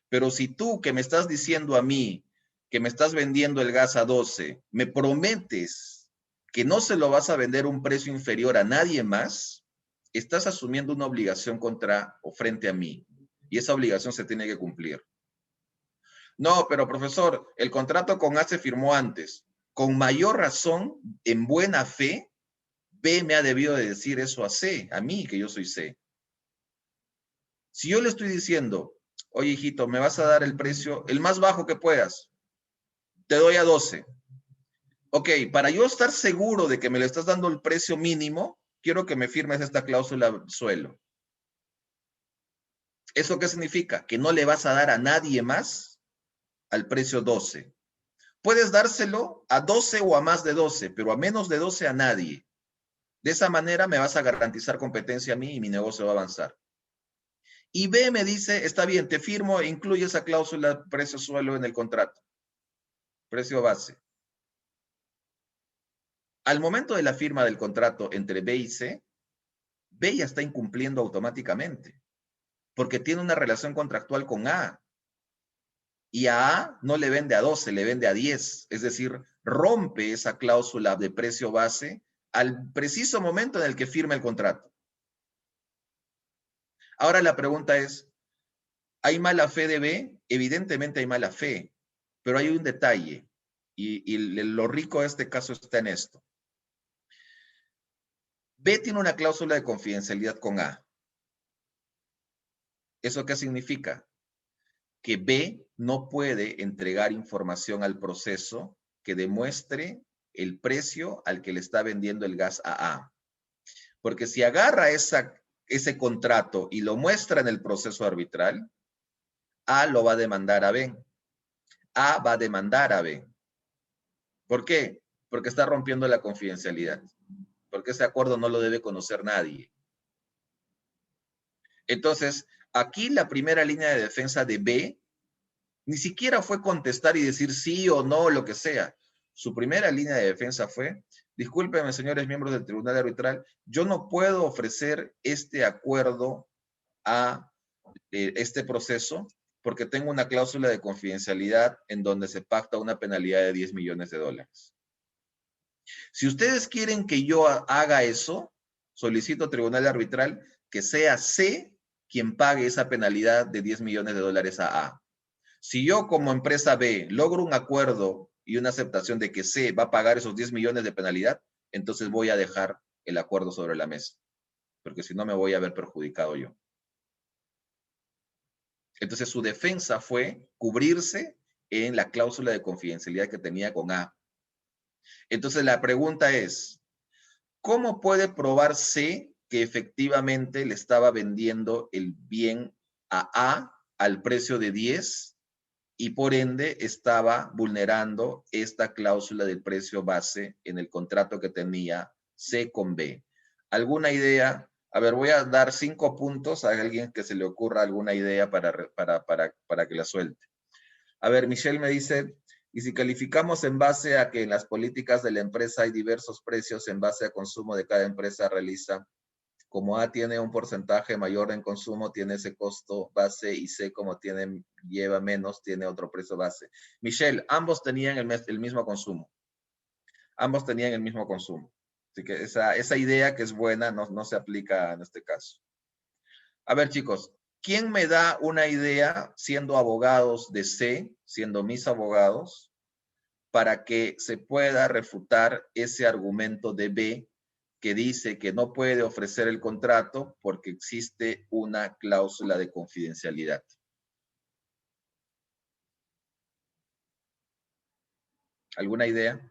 Pero si tú que me estás diciendo a mí que me estás vendiendo el gas a 12, me prometes que no se lo vas a vender a un precio inferior a nadie más, estás asumiendo una obligación contra o frente a mí, y esa obligación se tiene que cumplir. No, pero profesor, el contrato con A se firmó antes. Con mayor razón, en buena fe, B me ha debido de decir eso a C, a mí, que yo soy C. Si yo le estoy diciendo, oye, hijito, me vas a dar el precio, el más bajo que puedas, te doy a 12. Ok, para yo estar seguro de que me le estás dando el precio mínimo, quiero que me firmes esta cláusula suelo. ¿Eso qué significa? Que no le vas a dar a nadie más al precio 12. Puedes dárselo a 12 o a más de 12, pero a menos de 12 a nadie. De esa manera me vas a garantizar competencia a mí y mi negocio va a avanzar. Y B me dice, está bien, te firmo e incluye esa cláusula precio suelo en el contrato. Precio base. Al momento de la firma del contrato entre B y C, B ya está incumpliendo automáticamente, porque tiene una relación contractual con A. Y a A no le vende a 12, le vende a 10. Es decir, rompe esa cláusula de precio base al preciso momento en el que firma el contrato. Ahora la pregunta es, ¿hay mala fe de B? Evidentemente hay mala fe, pero hay un detalle, y lo rico de este caso está en esto. B tiene una cláusula de confidencialidad con A. ¿Eso qué significa? Que B no puede entregar información al proceso que demuestre el precio al que le está vendiendo el gas a A. Porque si agarra ese contrato y lo muestra en el proceso arbitral, A lo va a demandar a B. A va a demandar a B. ¿Por qué? Porque está rompiendo la confidencialidad. Porque ese acuerdo no lo debe conocer nadie. Entonces, aquí la primera línea de defensa de B ni siquiera fue contestar y decir sí o no, lo que sea. Su primera línea de defensa fue, discúlpenme, señores miembros del Tribunal Arbitral, yo no puedo ofrecer este acuerdo a este proceso porque tengo una cláusula de confidencialidad en donde se pacta una penalidad de 10 millones de dólares. Si ustedes quieren que yo haga eso, solicito Tribunal Arbitral que sea C quien pague esa penalidad de 10 millones de dólares a A. Si yo como empresa B logro un acuerdo y una aceptación de que C va a pagar esos 10 millones de penalidad, entonces voy a dejar el acuerdo sobre la mesa, porque si no me voy a ver perjudicado yo. Entonces su defensa fue cubrirse en la cláusula de confidencialidad que tenía con A. Entonces la pregunta es, ¿cómo puede probar C que efectivamente le estaba vendiendo el bien a A al precio de 10 y por ende estaba vulnerando esta cláusula del precio base en el contrato que tenía C con B? ¿Alguna idea? A ver, voy a dar 5 puntos a alguien que se le ocurra alguna idea para que la suelte. A ver, Michelle me dice, y si calificamos en base a que en las políticas de la empresa hay diversos precios en base a consumo de cada empresa realiza, como A tiene un porcentaje mayor en consumo, tiene ese costo base, y C como lleva menos, tiene otro precio base. Michelle, ambos tenían el mismo consumo. Ambos tenían el mismo consumo. Así que esa idea que es buena no se aplica en este caso. A ver, chicos, ¿quién me da una idea, siendo abogados de C, siendo mis abogados, para que se pueda refutar ese argumento de B que dice que no puede ofrecer el contrato porque existe una cláusula de confidencialidad? ¿Alguna idea?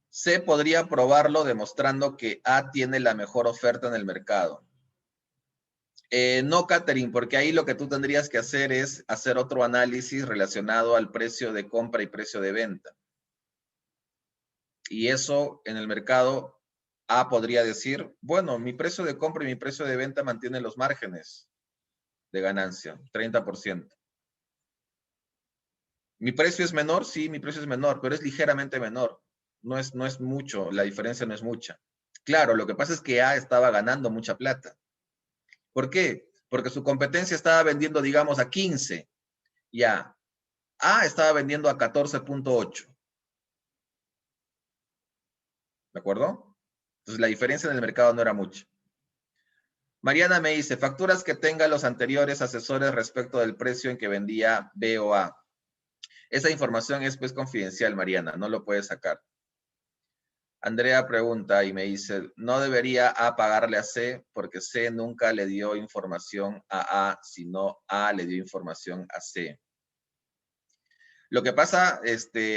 C podría probarlo demostrando que A tiene la mejor oferta en el mercado. No, Catherine, porque ahí lo que tú tendrías que hacer es hacer otro análisis relacionado al precio de compra y precio de venta. Y eso en el mercado, A podría decir, bueno, mi precio de compra y mi precio de venta mantienen los márgenes de ganancia, 30%. ¿Mi precio es menor? Sí, mi precio es menor, pero es ligeramente menor. No es mucho, la diferencia no es mucha. Claro, lo que pasa es que A estaba ganando mucha plata. ¿Por qué? Porque su competencia estaba vendiendo, digamos, a 15. Ya. A estaba vendiendo a 14.8. ¿De acuerdo? Entonces la diferencia en el mercado no era mucha. Mariana me dice, facturas que tengan los anteriores asesores respecto del precio en que vendía B o A. Esa información es pues confidencial, Mariana, no lo puedes sacar. Andrea pregunta y me dice, no debería A pagarle a C porque C nunca le dio información a A, sino A le dio información a C. Lo que pasa,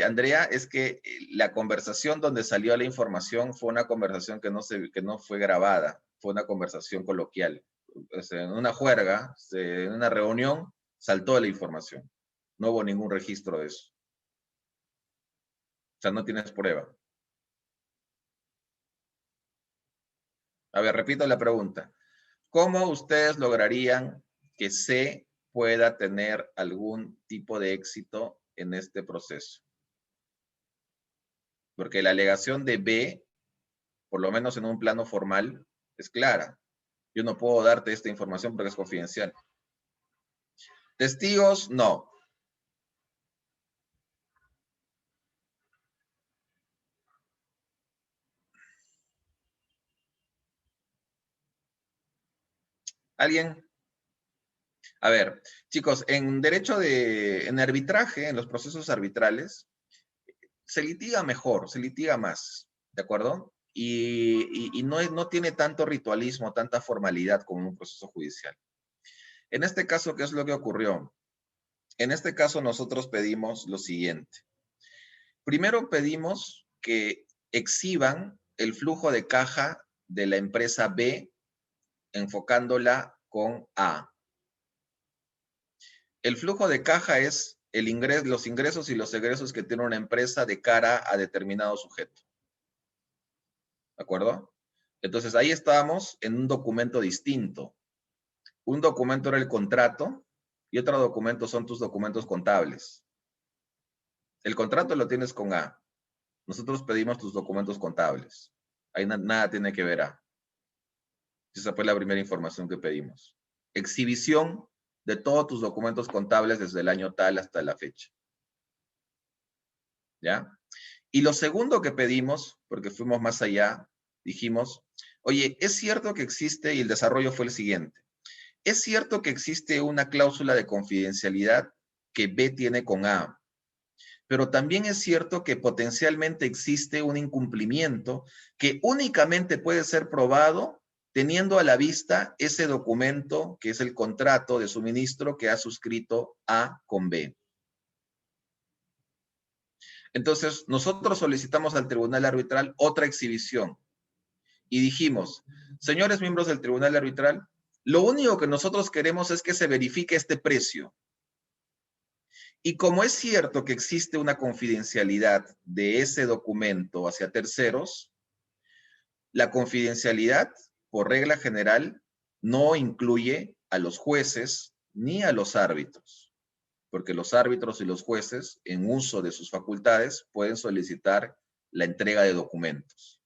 Andrea, es que la conversación donde salió la información fue una conversación que no fue grabada, fue una conversación coloquial. En una juerga, en una reunión, saltó la información. No hubo ningún registro de eso. O sea, no tienes prueba. A ver, repito la pregunta. ¿Cómo ustedes lograrían que C pueda tener algún tipo de éxito en este proceso? Porque la alegación de B, por lo menos en un plano formal, es clara. Yo no puedo darte esta información porque es confidencial. Testigos, no. ¿Alguien? A ver, chicos, en en arbitraje, en los procesos arbitrales, se litiga mejor, se litiga más, ¿de acuerdo? Y no tiene tanto ritualismo, tanta formalidad como un proceso judicial. En este caso, ¿qué es lo que ocurrió? En este caso, nosotros pedimos lo siguiente. Primero pedimos que exhiban el flujo de caja de la empresa B, enfocándola con A. El flujo de caja es los ingresos y los egresos que tiene una empresa de cara a determinado sujeto. ¿De acuerdo? Entonces ahí estábamos en un documento distinto. Un documento era el contrato y otro documento son tus documentos contables. El contrato lo tienes con A. Nosotros pedimos tus documentos contables. Ahí nada tiene que ver A. Esa fue la primera información que pedimos. Exhibición de todos tus documentos contables desde el año tal hasta la fecha. ¿Ya? Y lo segundo que pedimos, porque fuimos más allá, dijimos, oye, es cierto que existe, y el desarrollo fue el siguiente, es cierto que existe una cláusula de confidencialidad que B tiene con A, pero también es cierto que potencialmente existe un incumplimiento que únicamente puede ser probado teniendo a la vista ese documento que es el contrato de suministro que ha suscrito A con B. Entonces, nosotros solicitamos al tribunal arbitral otra exhibición y dijimos, señores miembros del tribunal arbitral, lo único que nosotros queremos es que se verifique este precio. Y como es cierto que existe una confidencialidad de ese documento hacia terceros, la confidencialidad, por regla general, no incluye a los jueces ni a los árbitros, porque los árbitros y los jueces, en uso de sus facultades, pueden solicitar la entrega de documentos.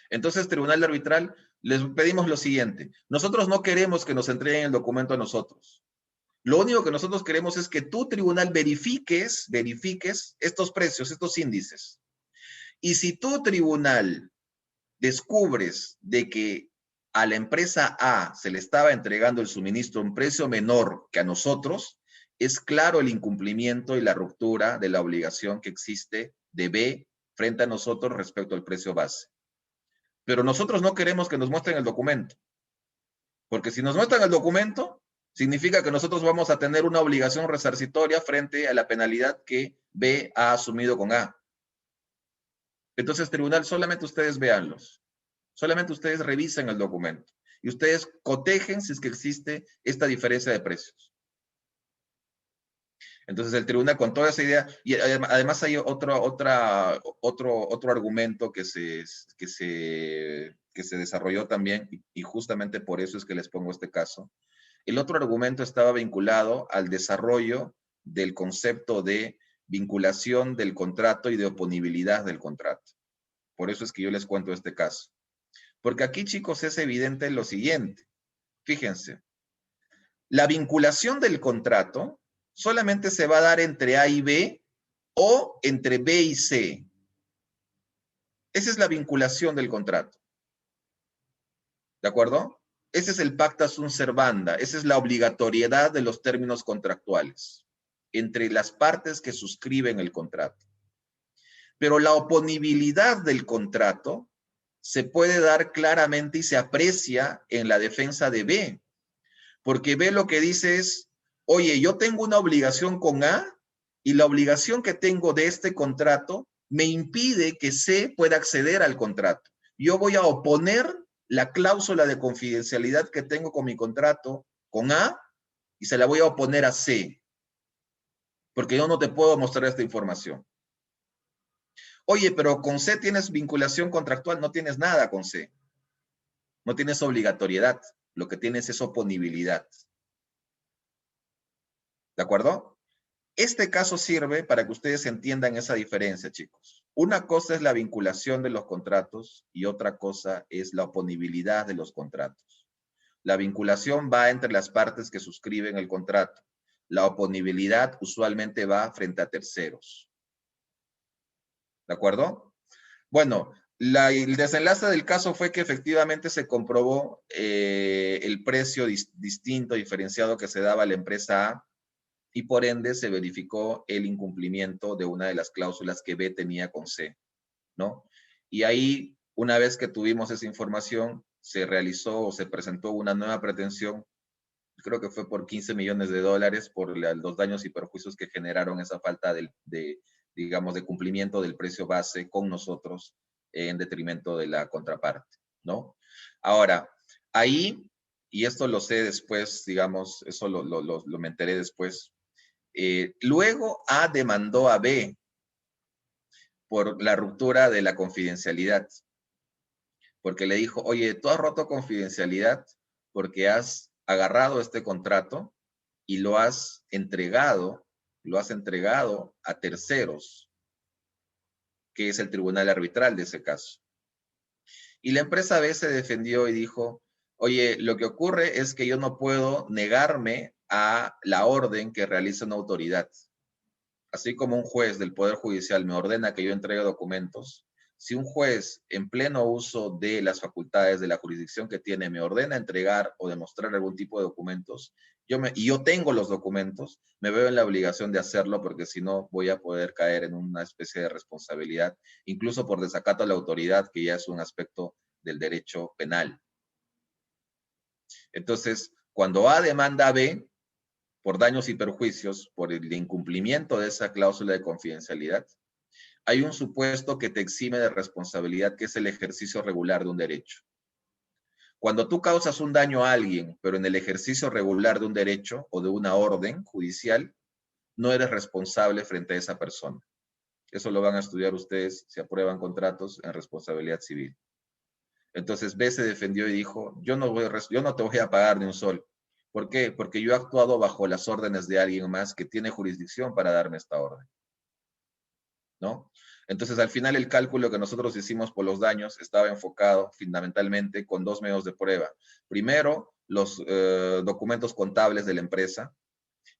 Entonces, tribunal arbitral, les pedimos lo siguiente. Nosotros no queremos que nos entreguen el documento a nosotros. Lo único que nosotros queremos es que tu tribunal verifiques estos precios, estos índices. Y si tu tribunal descubres de que a la empresa A se le estaba entregando el suministro a un precio menor que a nosotros, es claro el incumplimiento y la ruptura de la obligación que existe de B frente a nosotros respecto al precio base. Pero nosotros no queremos que nos muestren el documento. Porque si nos muestran el documento, significa que nosotros vamos a tener una obligación resarcitoria frente a la penalidad que B ha asumido con A. Entonces, tribunal, solamente ustedes véanlos. Solamente ustedes revisen el documento. Y ustedes cotejen si es que existe esta diferencia de precios. Entonces, el tribunal con toda esa idea, y además hay otro argumento que se desarrolló también, y justamente por eso es que les pongo este caso. El otro argumento estaba vinculado al desarrollo del concepto de vinculación del contrato y de oponibilidad del contrato. Por eso es que yo les cuento este caso. Porque aquí, chicos, es evidente lo siguiente. Fíjense, la vinculación del contrato solamente se va a dar entre A y B o entre B y C. Esa es la vinculación del contrato. ¿De acuerdo? Ese es el pacta sunt servanda, esa es la obligatoriedad de los términos contractuales entre las partes que suscriben el contrato. Pero la oponibilidad del contrato se puede dar claramente y se aprecia en la defensa de B, porque B lo que dice es, oye, yo tengo una obligación con A y la obligación que tengo de este contrato me impide que C pueda acceder al contrato. Yo voy a oponer la cláusula de confidencialidad que tengo con mi contrato con A y se la voy a oponer a C, porque yo no te puedo mostrar esta información. Oye, pero con C tienes vinculación contractual, no tienes nada con C. No tienes obligatoriedad, lo que tienes es oponibilidad. ¿De acuerdo? Este caso sirve para que ustedes entiendan esa diferencia, chicos. Una cosa es la vinculación de los contratos y otra cosa es la oponibilidad de los contratos. La vinculación va entre las partes que suscriben el contrato. La oponibilidad usualmente va frente a terceros. ¿De acuerdo? Bueno, el desenlace del caso fue que efectivamente se comprobó el precio distinto, diferenciado que se daba a la empresa A, y por ende se verificó el incumplimiento de una de las cláusulas que B tenía con C, ¿no? Y ahí, una vez que tuvimos esa información, se realizó o se presentó una nueva pretensión, creo que fue por $15 millones, por los daños y perjuicios que generaron esa falta digamos, de cumplimiento del precio base con nosotros en detrimento de la contraparte, ¿no? Ahora, ahí, y esto lo sé después, digamos, eso lo me enteré después, luego A demandó a B por la ruptura de la confidencialidad, porque le dijo, oye, tú has roto confidencialidad porque has agarrado este contrato y lo has entregado a terceros, que es el tribunal arbitral de ese caso. Y la empresa B se defendió y dijo, oye, lo que ocurre es que yo no puedo negarme a la orden que realiza una autoridad. Así como un juez del Poder Judicial me ordena que yo entregue documentos, si un juez en pleno uso de las facultades de la jurisdicción que tiene me ordena entregar o demostrar algún tipo de documentos, y yo tengo los documentos, me veo en la obligación de hacerlo porque si no voy a poder caer en una especie de responsabilidad, incluso por desacato a la autoridad, que ya es un aspecto del derecho penal. Entonces, cuando A demanda a B, por daños y perjuicios, por el incumplimiento de esa cláusula de confidencialidad, hay un supuesto que te exime de responsabilidad, que es el ejercicio regular de un derecho. Cuando tú causas un daño a alguien, pero en el ejercicio regular de un derecho o de una orden judicial, no eres responsable frente a esa persona. Eso lo van a estudiar ustedes si aprueban contratos en responsabilidad civil. Entonces B se defendió y dijo, yo no te voy a pagar ni un sol. ¿Por qué? Porque yo he actuado bajo las órdenes de alguien más que tiene jurisdicción para darme esta orden, ¿no? Entonces, al final, el cálculo que nosotros hicimos por los daños estaba enfocado fundamentalmente con dos medios de prueba. Primero, los documentos contables de la empresa,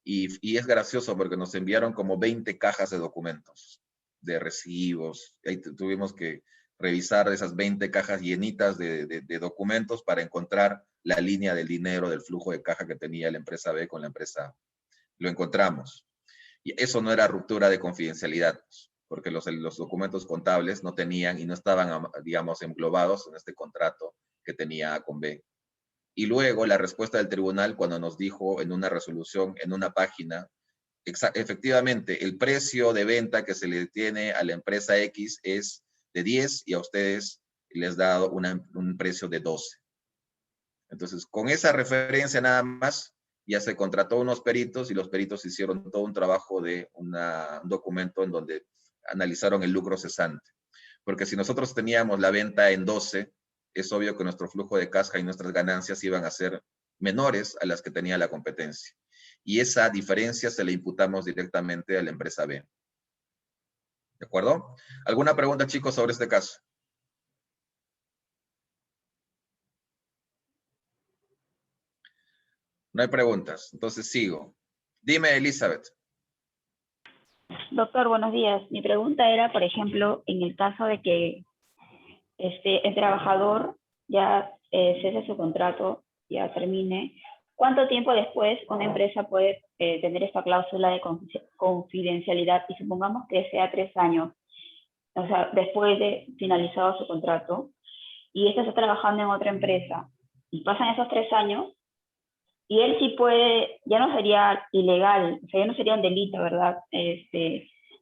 y es gracioso porque nos enviaron como 20 cajas de documentos, de recibos. Ahí tuvimos que revisar esas 20 cajas llenitas de documentos para encontrar la línea del dinero, del flujo de caja que tenía la empresa B con la empresa A. Lo encontramos. Y eso no era ruptura de confidencialidad, porque los documentos contables no tenían y no estaban, digamos, englobados en este contrato que tenía A con B. Y luego la respuesta del tribunal cuando nos dijo en una resolución, en una página, efectivamente, el precio de venta que se le tiene a la empresa X es de 10 y a ustedes les da un precio de 12. Entonces, con esa referencia nada más, ya se contrató unos peritos y los peritos hicieron todo un trabajo de un documento en donde analizaron el lucro cesante. Porque si nosotros teníamos la venta en 12, es obvio que nuestro flujo de caja y nuestras ganancias iban a ser menores a las que tenía la competencia. Y esa diferencia se le imputamos directamente a la empresa B. ¿De acuerdo? ¿Alguna pregunta, chicos, sobre este caso? No hay preguntas, entonces sigo. Dime, Elizabeth. Doctor, buenos días. Mi pregunta era, por ejemplo, en el caso de que el trabajador ya cese su contrato, ya termine, ¿cuánto tiempo después una empresa puede tener esta cláusula de confidencialidad? Y supongamos que sea 3 años, o sea, después de finalizado su contrato, y ésta está trabajando en otra empresa, y pasan esos 3 años, y él sí puede, ya no sería ilegal, o sea, ya no sería un delito, ¿verdad?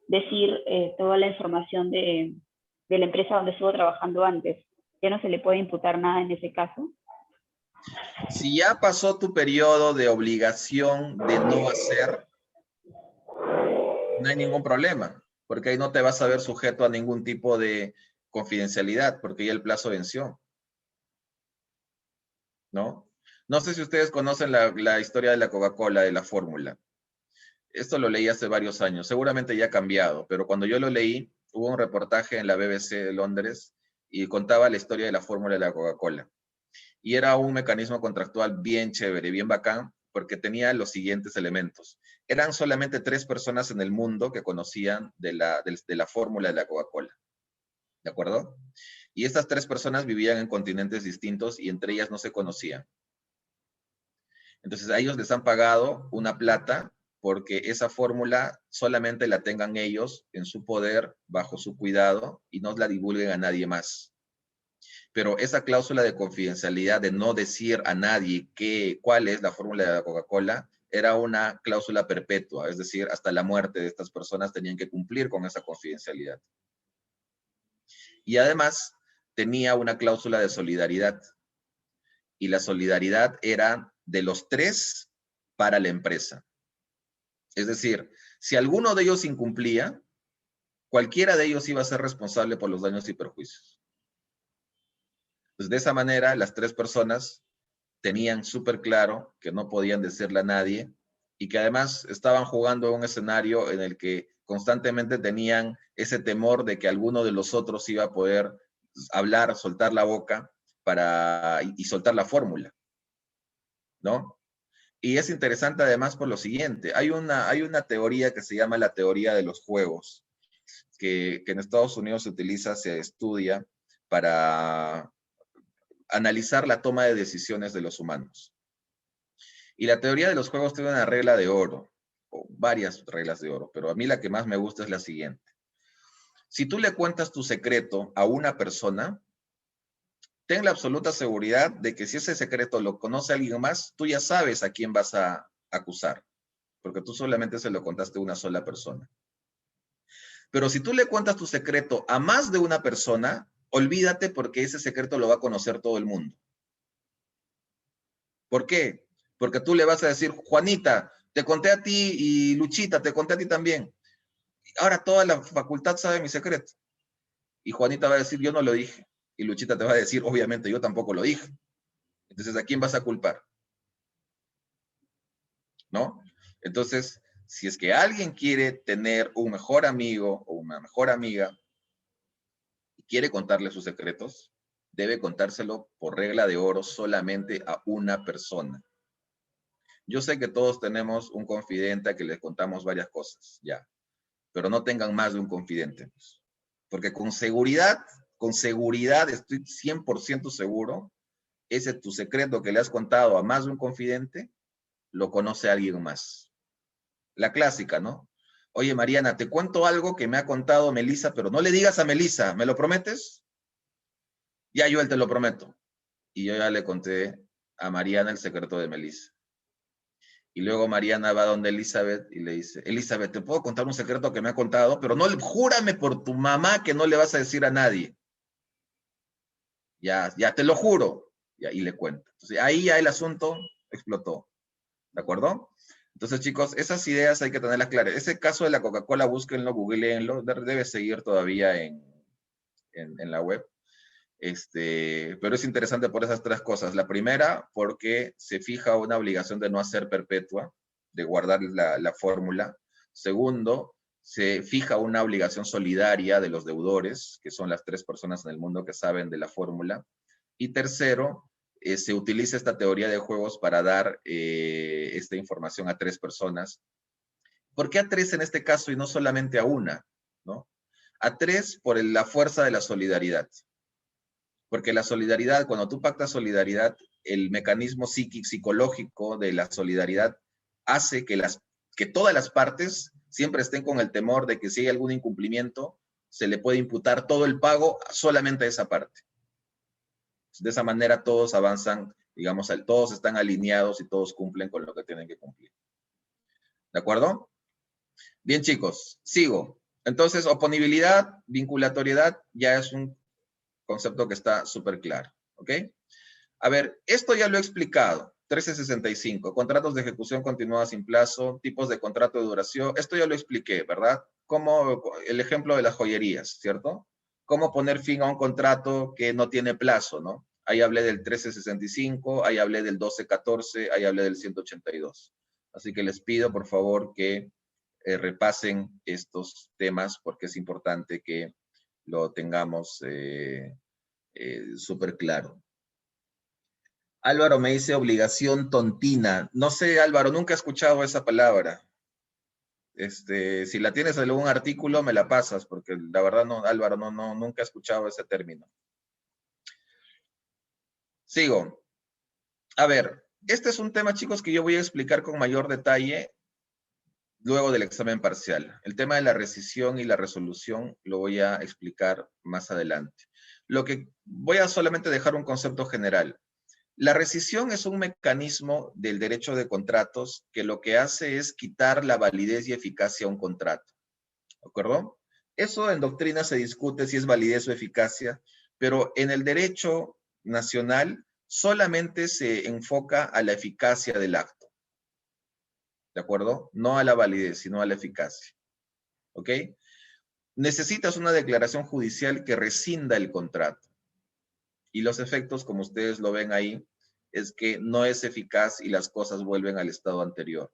Decir toda la información de la empresa donde estuvo trabajando antes. Ya no se le puede imputar nada en ese caso. Si ya pasó tu periodo de obligación de no hacer, no hay ningún problema, porque ahí no te vas a ver sujeto a ningún tipo de confidencialidad, porque ya el plazo venció. ¿No? No sé si ustedes conocen la historia de la Coca-Cola, de la fórmula. Esto lo leí hace varios años, seguramente ya ha cambiado, pero cuando yo lo leí, hubo un reportaje en la BBC de Londres y contaba la historia de la fórmula de la Coca-Cola. Y era un mecanismo contractual bien chévere, bien bacán, porque tenía los siguientes elementos. Eran solamente 3 personas en el mundo que conocían de la fórmula de la Coca-Cola. ¿De acuerdo? Y estas 3 personas vivían en continentes distintos y entre ellas no se conocían. Entonces a ellos les han pagado una plata porque esa fórmula solamente la tengan ellos en su poder, bajo su cuidado, y no la divulguen a nadie más. Pero esa cláusula de confidencialidad de no decir a nadie cuál es la fórmula de la Coca-Cola era una cláusula perpetua, es decir, hasta la muerte de estas personas tenían que cumplir con esa confidencialidad. Y además tenía una cláusula de solidaridad. Y la solidaridad era de los 3 para la empresa. Es decir, si alguno de ellos incumplía, cualquiera de ellos iba a ser responsable por los daños y perjuicios. Entonces, de esa manera, las 3 personas tenían súper claro que no podían decirle a nadie y que además estaban jugando en un escenario en el que constantemente tenían ese temor de que alguno de los otros iba a poder hablar, soltar la boca y soltar la fórmula, ¿no? Y es interesante además por lo siguiente, hay una teoría que se llama la teoría de los juegos, que en Estados Unidos se utiliza, se estudia para analizar la toma de decisiones de los humanos. Y la teoría de los juegos tiene una regla de oro, o varias reglas de oro, pero a mí la que más me gusta es la siguiente. Si tú le cuentas tu secreto a una persona, ten la absoluta seguridad de que si ese secreto lo conoce alguien más, tú ya sabes a quién vas a acusar, porque tú solamente se lo contaste a una sola persona. Pero si tú le cuentas tu secreto a más de una persona, olvídate porque ese secreto lo va a conocer todo el mundo. ¿Por qué? Porque tú le vas a decir, Juanita, te conté a ti, y Luchita, te conté a ti también. Ahora toda la facultad sabe mi secreto. Y Juanita va a decir, yo no lo dije. Y Luchita te va a decir, obviamente, yo tampoco lo dije. Entonces, ¿a quién vas a culpar? ¿No? Entonces, si es que alguien quiere tener un mejor amigo o una mejor amiga y quiere contarle sus secretos, debe contárselo por regla de oro solamente a una persona. Yo sé que todos tenemos un confidente a que les contamos varias cosas, ya. Pero no tengan más de un confidente. Porque con seguridad, estoy 100% seguro, ese tu secreto que le has contado a más de un confidente, lo conoce alguien más. La clásica, ¿no? Oye, Mariana, te cuento algo que me ha contado Melissa, pero no le digas a Melissa, ¿me lo prometes? Ya, yo te lo prometo. Y yo ya le conté a Mariana el secreto de Melissa. Y luego Mariana va donde Elizabeth y le dice, Elizabeth, te puedo contar un secreto que me ha contado, pero no, júrame por tu mamá que no le vas a decir a nadie. Ya te lo juro. Y le cuenta. Entonces ahí ya el asunto explotó. ¿De acuerdo? Entonces, chicos, esas ideas hay que tenerlas claras. Ese caso de la Coca-Cola, búsquenlo, googleenlo, debe seguir todavía en la web. Pero es interesante por esas 3 cosas. La primera, porque se fija una obligación de no hacer perpetua, de guardar la fórmula. Segundo, se fija una obligación solidaria de los deudores, que son las 3 personas en el mundo que saben de la fórmula. Y tercero, se utiliza esta teoría de juegos para dar esta información a 3 personas. ¿Por qué a 3 en este caso y no solamente a una? ¿No? A 3 por la fuerza de la solidaridad. Porque la solidaridad, cuando tú pactas solidaridad, el mecanismo psicológico de la solidaridad hace que todas las partes siempre estén con el temor de que si hay algún incumplimiento, se le puede imputar todo el pago solamente a esa parte. De esa manera todos avanzan, digamos, todos están alineados y todos cumplen con lo que tienen que cumplir. ¿De acuerdo? Bien, chicos, sigo. Entonces, oponibilidad, vinculatoriedad, ya es un concepto que está súper claro, ¿ok? A ver, esto ya lo he explicado. 1365, contratos de ejecución continuada sin plazo, tipos de contrato de duración. Esto ya lo expliqué, ¿verdad? Como el ejemplo de las joyerías, ¿cierto? Cómo poner fin a un contrato que no tiene plazo, ¿no? Ahí hablé del 1365, ahí hablé del 1214, ahí hablé del 182. Así que les pido, por favor, que repasen estos temas porque es importante que lo tengamos súper claro. Álvaro me dice obligación tontina. No sé, Álvaro, nunca he escuchado esa palabra. Si la tienes en algún artículo, me la pasas, porque la verdad, no, Álvaro, nunca he escuchado ese término. Sigo. A ver, este es un tema, chicos, que yo voy a explicar con mayor detalle luego del examen parcial. El tema de la rescisión y la resolución lo voy a explicar más adelante. Lo que voy a solamente dejar un concepto general. La rescisión es un mecanismo del derecho de contratos que lo que hace es quitar la validez y eficacia a un contrato. ¿De acuerdo? Eso en doctrina se discute si es validez o eficacia, pero en el derecho nacional solamente se enfoca a la eficacia del acto. ¿De acuerdo? No a la validez, sino a la eficacia. ¿Ok? Necesitas una declaración judicial que rescinda el contrato. Y los efectos, como ustedes lo ven ahí, es que no es eficaz y las cosas vuelven al estado anterior.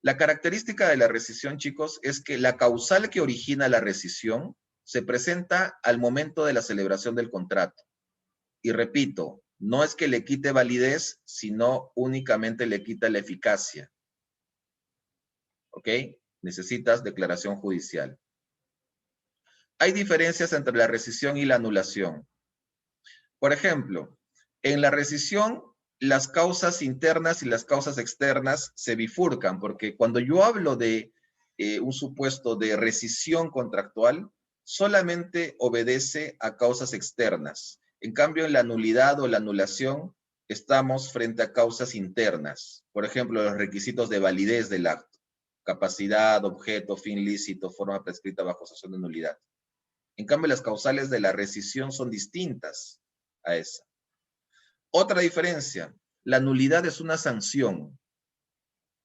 La característica de la rescisión, chicos, es que la causal que origina la rescisión se presenta al momento de la celebración del contrato. Y repito, no es que le quite validez, sino únicamente le quita la eficacia. ¿Ok? Necesitas declaración judicial. Hay diferencias entre la rescisión y la anulación. Por ejemplo, en la rescisión, las causas internas y las causas externas se bifurcan, porque cuando yo hablo de un supuesto de rescisión contractual, solamente obedece a causas externas. En cambio, en la nulidad o la anulación, estamos frente a causas internas. Por ejemplo, los requisitos de validez del acto. Capacidad, objeto, fin lícito, forma prescrita bajo sanción de nulidad. En cambio, las causales de la rescisión son distintas a esa. Otra diferencia, la nulidad es una sanción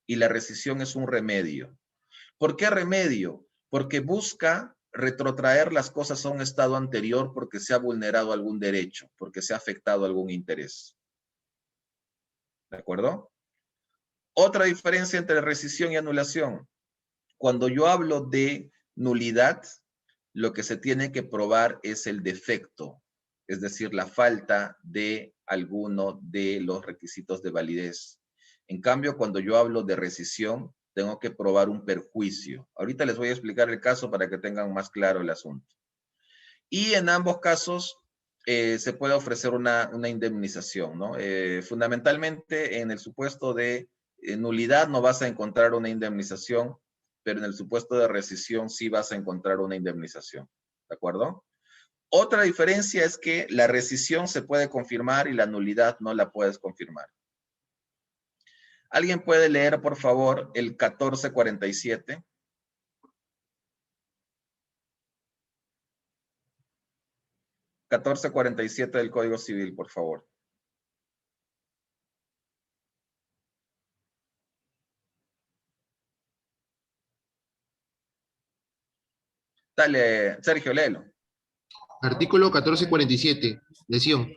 y la rescisión es un remedio. ¿Por qué remedio? Porque busca retrotraer las cosas a un estado anterior porque se ha vulnerado algún derecho, porque se ha afectado algún interés. ¿De acuerdo? Otra diferencia entre rescisión y anulación. Cuando yo hablo de nulidad, lo que se tiene que probar es el defecto, es decir, la falta de alguno de los requisitos de validez. En cambio, cuando yo hablo de rescisión, tengo que probar un perjuicio. Ahorita les voy a explicar el caso para que tengan más claro el asunto. Y en ambos casos se puede ofrecer una indemnización, ¿no? Fundamentalmente, en el supuesto de nulidad no vas a encontrar una indemnización, pero en el supuesto de rescisión sí vas a encontrar una indemnización. ¿De acuerdo? Otra diferencia es que la rescisión se puede confirmar y la nulidad no la puedes confirmar. ¿Alguien puede leer, por favor, el 1447? (1447) del Código Civil, por favor. Dale, Sergio, léelo. Artículo 1447. Lesión.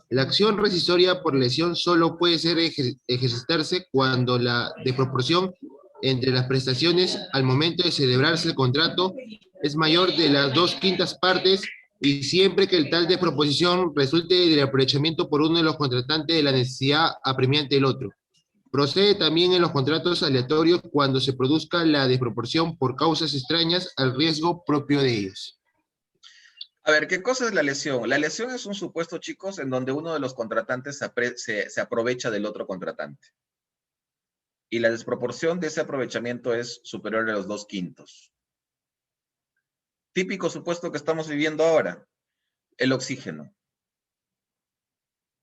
La acción rescisoria por lesión solo puede ser ejercitarse cuando la desproporción entre las prestaciones al momento de celebrarse el contrato es mayor de las 2/5 partes y siempre que el tal desproposición resulte del aprovechamiento por uno de los contratantes de la necesidad apremiante del otro. Procede también en los contratos aleatorios cuando se produzca la desproporción por causas extrañas al riesgo propio de ellos. A ver, ¿qué cosa es la lesión? La lesión es un supuesto, chicos, en donde uno de los contratantes se aprovecha del otro contratante. Y la desproporción de ese aprovechamiento es superior a los 2/5. Típico supuesto que estamos viviendo ahora, el oxígeno.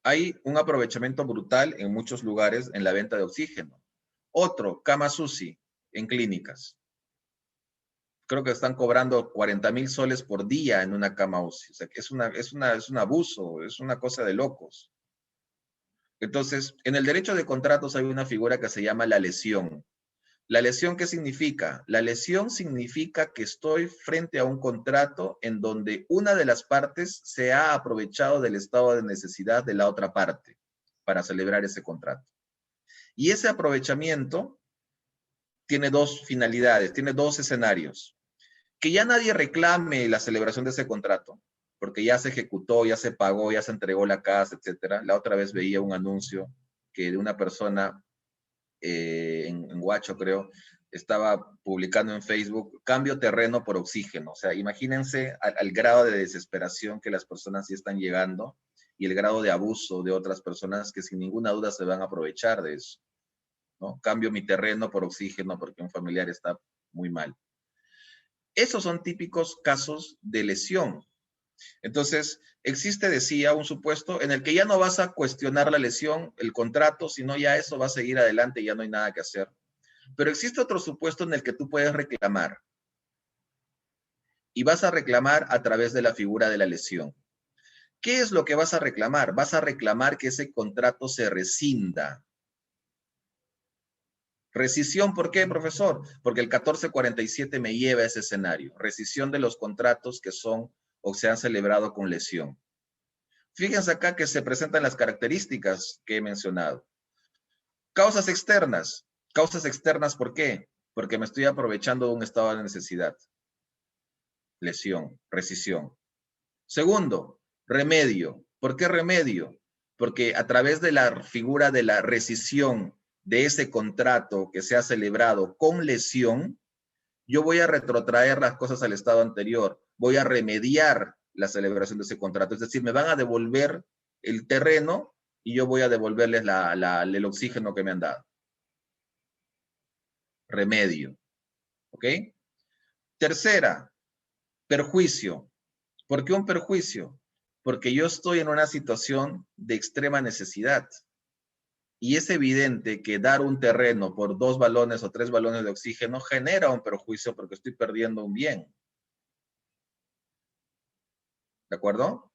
Hay un aprovechamiento brutal en muchos lugares en la venta de oxígeno. Otro, camas UCI en clínicas. Creo que están cobrando 40,000 soles por día en una cama UCI. O sea, que es un abuso, es una cosa de locos. Entonces, en el derecho de contratos hay una figura que se llama la lesión. ¿La lesión qué significa? La lesión significa que estoy frente a un contrato en donde una de las partes se ha aprovechado del estado de necesidad de la otra parte para celebrar ese contrato. Y ese aprovechamiento tiene dos finalidades, tiene dos escenarios. Que ya nadie reclame la celebración de ese contrato, porque ya se ejecutó, ya se pagó, ya se entregó la casa, etc. La otra vez veía un anuncio que de una persona en Huacho, creo, estaba publicando en Facebook, cambio terreno por oxígeno. O sea, imagínense al grado de desesperación que las personas sí están llegando y el grado de abuso de otras personas que sin ninguna duda se van a aprovechar de eso, ¿no? Cambio mi terreno por oxígeno porque un familiar está muy mal. Esos son típicos casos de lesión. Entonces, existe, decía, un supuesto en el que ya no vas a cuestionar la lesión, el contrato, sino ya eso va a seguir adelante y ya no hay nada que hacer. Pero existe otro supuesto en el que tú puedes reclamar. Y vas a reclamar a través de la figura de la lesión. ¿Qué es lo que vas a reclamar? Vas a reclamar que ese contrato se rescinda. Rescisión, ¿por qué, profesor? Porque el 1447 me lleva a ese escenario. Rescisión de los contratos que son o se han celebrado con lesión. Fíjense acá que se presentan las características que he mencionado. Causas externas. Causas externas, ¿por qué? Porque me estoy aprovechando de un estado de necesidad. Lesión, rescisión. Segundo, remedio. ¿Por qué remedio? Porque a través de la figura de la rescisión de ese contrato que se ha celebrado con lesión, yo voy a retrotraer las cosas al estado anterior, voy a remediar la celebración de ese contrato, es decir, me van a devolver el terreno y yo voy a devolverles el oxígeno que me han dado. Remedio, ¿ok? Tercera, perjuicio. ¿Por qué un perjuicio? Porque yo estoy en una situación de extrema necesidad. Y es evidente que dar un terreno por 2 balones o 3 balones de oxígeno genera un perjuicio porque estoy perdiendo un bien. ¿De acuerdo?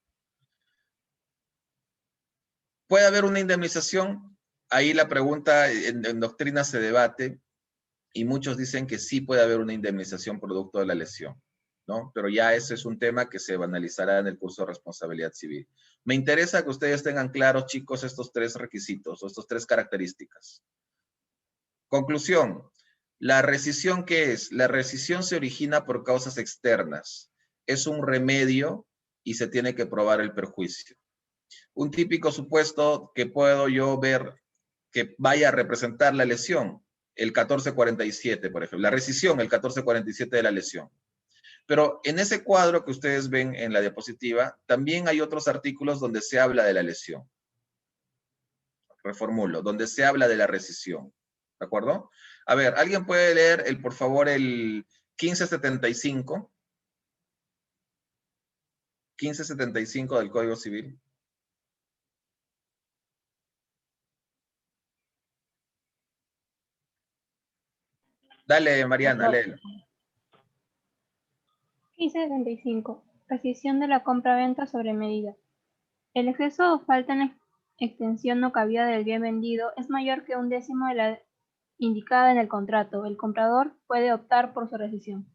¿Puede haber una indemnización? Ahí la pregunta en doctrina se debate y muchos dicen que sí puede haber una indemnización producto de la lesión, ¿no? Pero ya ese es un tema que se analizará en el curso de responsabilidad civil. Me interesa que ustedes tengan claros, chicos, estos 3 requisitos o estas 3 características. Conclusión. ¿La rescisión qué es? La rescisión se origina por causas externas. Es un remedio y se tiene que probar el perjuicio. Un típico supuesto que puedo yo ver que vaya a representar la lesión, el 1447, por ejemplo. La rescisión, el 1447 de la lesión. Pero en ese cuadro que ustedes ven en la diapositiva, también hay otros artículos donde se habla de la lesión. Reformulo, donde se habla de la rescisión. ¿De acuerdo? A ver, ¿alguien puede leer, por favor, el 1575? 1575 del Código Civil. Dale, Mariana, léelo. 1575. Rescisión de la compra-venta sobre medida. El exceso o falta en extensión o cabida del bien vendido es mayor que 1/10 de la indicada en el contrato. El comprador puede optar por su rescisión.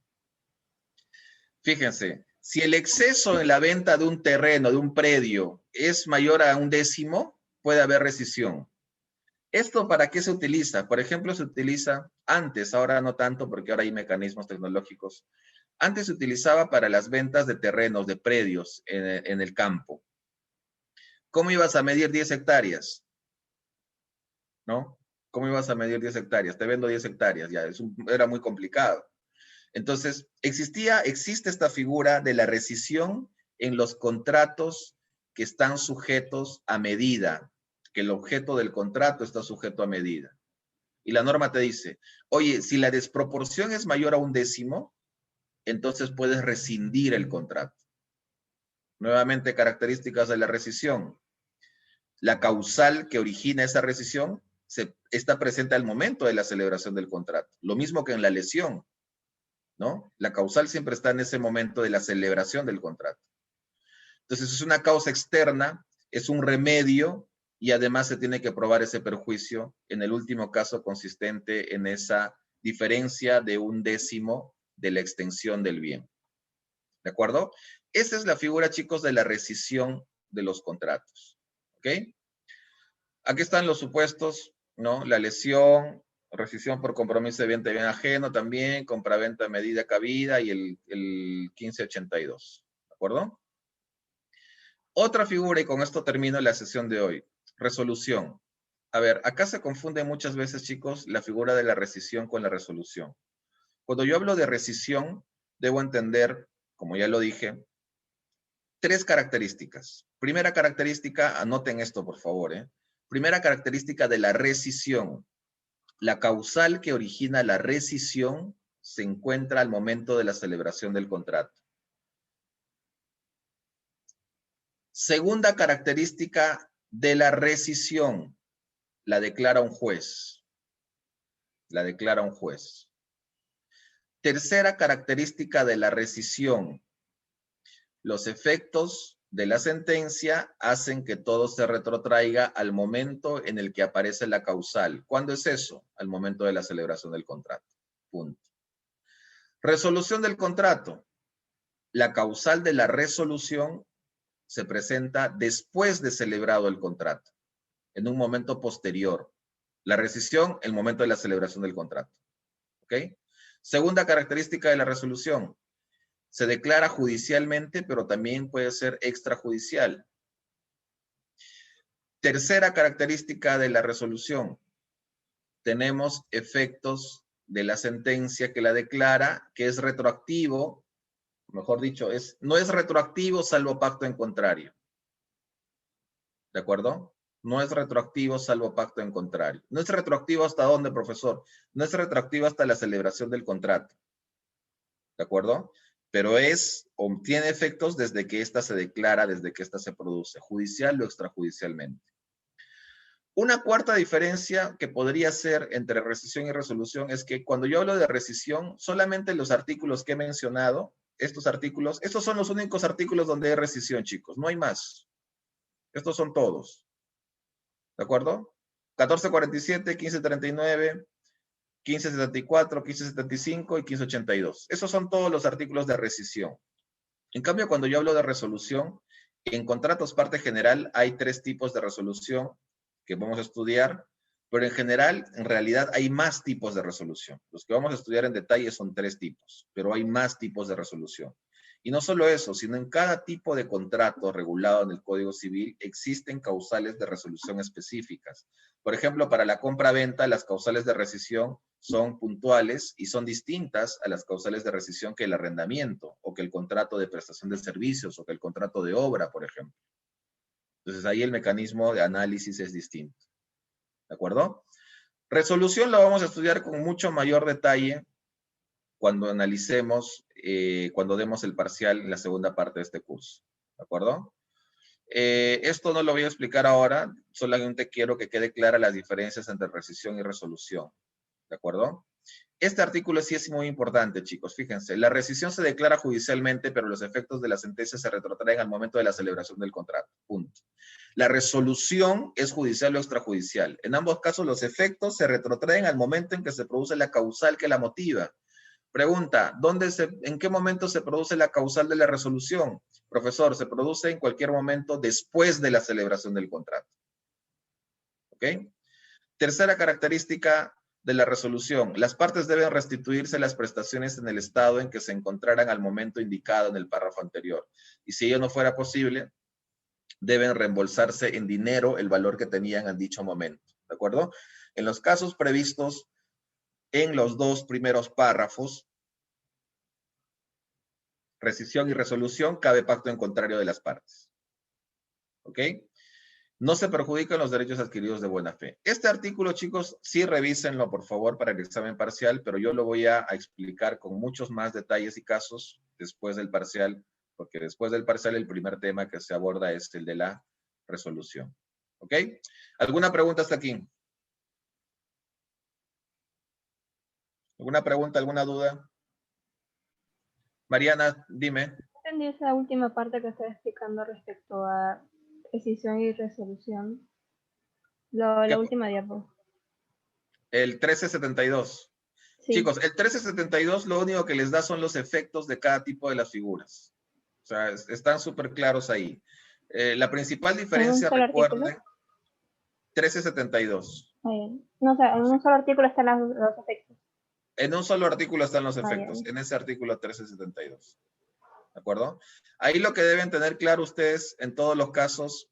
Fíjense, si el exceso en la venta de un terreno, de un predio, es mayor a 1/10, puede haber rescisión. ¿Esto para qué se utiliza? Por ejemplo, se utiliza antes, ahora no tanto porque ahora hay mecanismos tecnológicos. Antes se utilizaba para las ventas de terrenos, de predios en el campo. ¿Cómo ibas a medir 10 hectáreas? ¿No? ¿Cómo ibas a medir 10 hectáreas? Te vendo 10 hectáreas, ya, era muy complicado. Entonces, existe esta figura de la rescisión en los contratos que están sujetos a medida, que el objeto del contrato está sujeto a medida. Y la norma te dice, oye, si la desproporción es mayor a 1/10, entonces puedes rescindir el contrato. Nuevamente, características de la rescisión. La causal que origina esa rescisión está presente al momento de la celebración del contrato. Lo mismo que en la lesión, ¿no? La causal siempre está en ese momento de la celebración del contrato. Entonces, es una causa externa, es un remedio, y además se tiene que probar ese perjuicio, en el último caso consistente en esa diferencia de 1/10 de la extensión del bien. ¿De acuerdo? Esa es la figura, chicos, de la rescisión de los contratos. ¿Ok? Aquí están los supuestos, ¿no? La lesión, rescisión por compromiso de bien ajeno también, compraventa medida cabida y el 1582. ¿De acuerdo? Otra figura, y con esto termino la sesión de hoy. Resolución. A ver, acá se confunde muchas veces, chicos, la figura de la rescisión con la resolución. Cuando yo hablo de rescisión, debo entender, como ya lo dije, 3 características. Primera característica, anoten esto, por favor, ¿eh? Primera característica de la rescisión. La causal que origina la rescisión se encuentra al momento de la celebración del contrato. Segunda característica de la rescisión, la declara un juez. La declara un juez. Tercera característica de la rescisión, los efectos de la sentencia hacen que todo se retrotraiga al momento en el que aparece la causal. ¿Cuándo es eso? Al momento de la celebración del contrato. Punto. Resolución del contrato. La causal de la resolución se presenta después de celebrado el contrato, en un momento posterior. La rescisión, el momento de la celebración del contrato. ¿Ok? Segunda característica de la resolución. Se declara judicialmente, pero también puede ser extrajudicial. Tercera característica de la resolución. Tenemos efectos de la sentencia que la declara, que es retroactivo, mejor dicho, no es retroactivo salvo pacto en contrario. ¿De acuerdo? No es retroactivo salvo pacto en contrario. ¿No es retroactivo hasta dónde, profesor? No es retroactivo hasta la celebración del contrato. ¿De acuerdo? Pero tiene efectos desde que ésta se declara, desde que ésta se produce, judicial o extrajudicialmente. Una cuarta diferencia que podría ser entre rescisión y resolución es que cuando yo hablo de rescisión, solamente los artículos que he mencionado, estos son los únicos artículos donde hay rescisión, chicos, no hay más. Estos son todos. ¿De acuerdo? 1447, 1539, 1574, 1575 y 1582. Esos son todos los artículos de rescisión. En cambio, cuando yo hablo de resolución, en contratos parte general hay 3 tipos de resolución que vamos a estudiar, pero en general, en realidad, hay más tipos de resolución. Los que vamos a estudiar en detalle son 3 tipos, pero hay más tipos de resolución. Y no solo eso, sino en cada tipo de contrato regulado en el Código Civil existen causales de resolución específicas. Por ejemplo, para la compra-venta, las causales de rescisión son puntuales y son distintas a las causales de rescisión que el arrendamiento, o que el contrato de prestación de servicios, o que el contrato de obra, por ejemplo. Entonces, ahí el mecanismo de análisis es distinto. ¿De acuerdo? Resolución la vamos a estudiar con mucho mayor detalle cuando analicemos, cuando demos el parcial en la segunda parte de este curso. ¿De acuerdo? Esto no lo voy a explicar ahora, solamente quiero que quede clara las diferencias entre rescisión y resolución. ¿De acuerdo? Este artículo sí es muy importante, chicos. Fíjense, la rescisión se declara judicialmente, pero los efectos de la sentencia se retrotraen al momento de la celebración del contrato. Punto. La resolución es judicial o extrajudicial. En ambos casos, los efectos se retrotraen al momento en que se produce la causal que la motiva. Pregunta, ¿en qué momento se produce la causal de la resolución? Profesor, se produce en cualquier momento después de la celebración del contrato. ¿Ok? Tercera característica de la resolución. Las partes deben restituirse las prestaciones en el estado en que se encontraran al momento indicado en el párrafo anterior. Y si ello no fuera posible, deben reembolsarse en dinero el valor que tenían en dicho momento. ¿De acuerdo? En los casos previstos en los 2 primeros párrafos, rescisión y resolución, cabe pacto en contrario de las partes. ¿Ok? No se perjudican los derechos adquiridos de buena fe. Este artículo, chicos, sí revísenlo, por favor, para el examen parcial, pero yo lo voy a explicar con muchos más detalles y casos después del parcial, porque después del parcial el primer tema que se aborda es el de la resolución. ¿Ok? ¿Alguna pregunta hasta aquí? ¿Alguna pregunta, alguna duda? Mariana, dime. Entendí esa última parte que estaba explicando respecto a rescisión y resolución. La última diapo. El 1372. Sí. Chicos, el 1372 lo único que les da son los efectos de cada tipo de las figuras. O sea, están súper claros ahí. La principal diferencia, recuerden, 1372. No, o sea, en un solo artículo están los efectos. En un solo artículo están los efectos, en ese artículo 1372. ¿De acuerdo? Ahí lo que deben tener claro ustedes en todos los casos,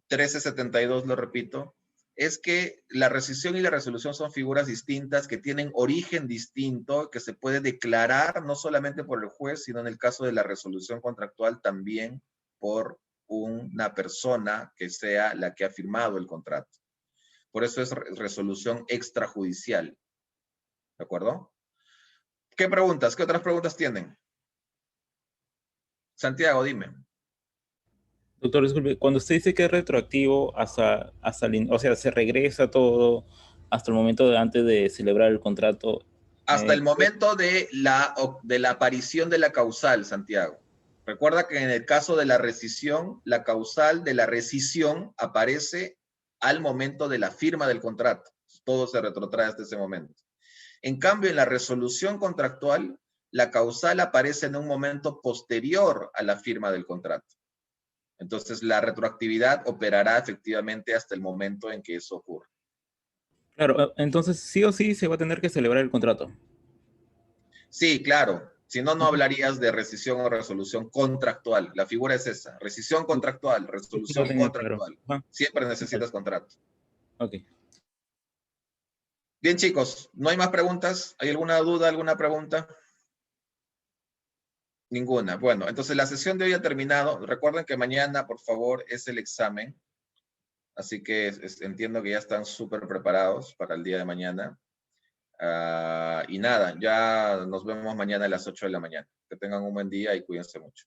1372, lo repito, es que la rescisión y la resolución son figuras distintas que tienen origen distinto, que se puede declarar no solamente por el juez, sino en el caso de la resolución contractual también por una persona que sea la que ha firmado el contrato. Por eso es resolución extrajudicial. ¿De acuerdo? ¿Qué preguntas? ¿Qué otras preguntas tienen? Santiago, dime. Doctor, disculpe, cuando usted dice que es retroactivo o sea, se regresa todo hasta el momento de antes de celebrar el contrato. Hasta el momento de la aparición de la causal, Santiago. Recuerda que en el caso de la rescisión, la causal de la rescisión aparece al momento de la firma del contrato. Todo se retrotrae hasta ese momento. En cambio, en la resolución contractual, la causal aparece en un momento posterior a la firma del contrato. Entonces, la retroactividad operará efectivamente hasta el momento en que eso ocurre. Claro, entonces sí o sí se va a tener que celebrar el contrato. Sí, claro. Si no, no hablarías de rescisión o resolución contractual. La figura es esa. Rescisión contractual, resolución contractual. Claro. Siempre necesitas contrato. Ok. Bien, chicos. ¿No hay más preguntas? ¿Hay alguna duda, alguna pregunta? Ninguna. Bueno, entonces la sesión de hoy ha terminado. Recuerden que mañana, por favor, es el examen. Así que entiendo que ya están súper preparados para el día de mañana. Y nada, ya nos vemos mañana a las 8 de la mañana. Que tengan un buen día y cuídense mucho.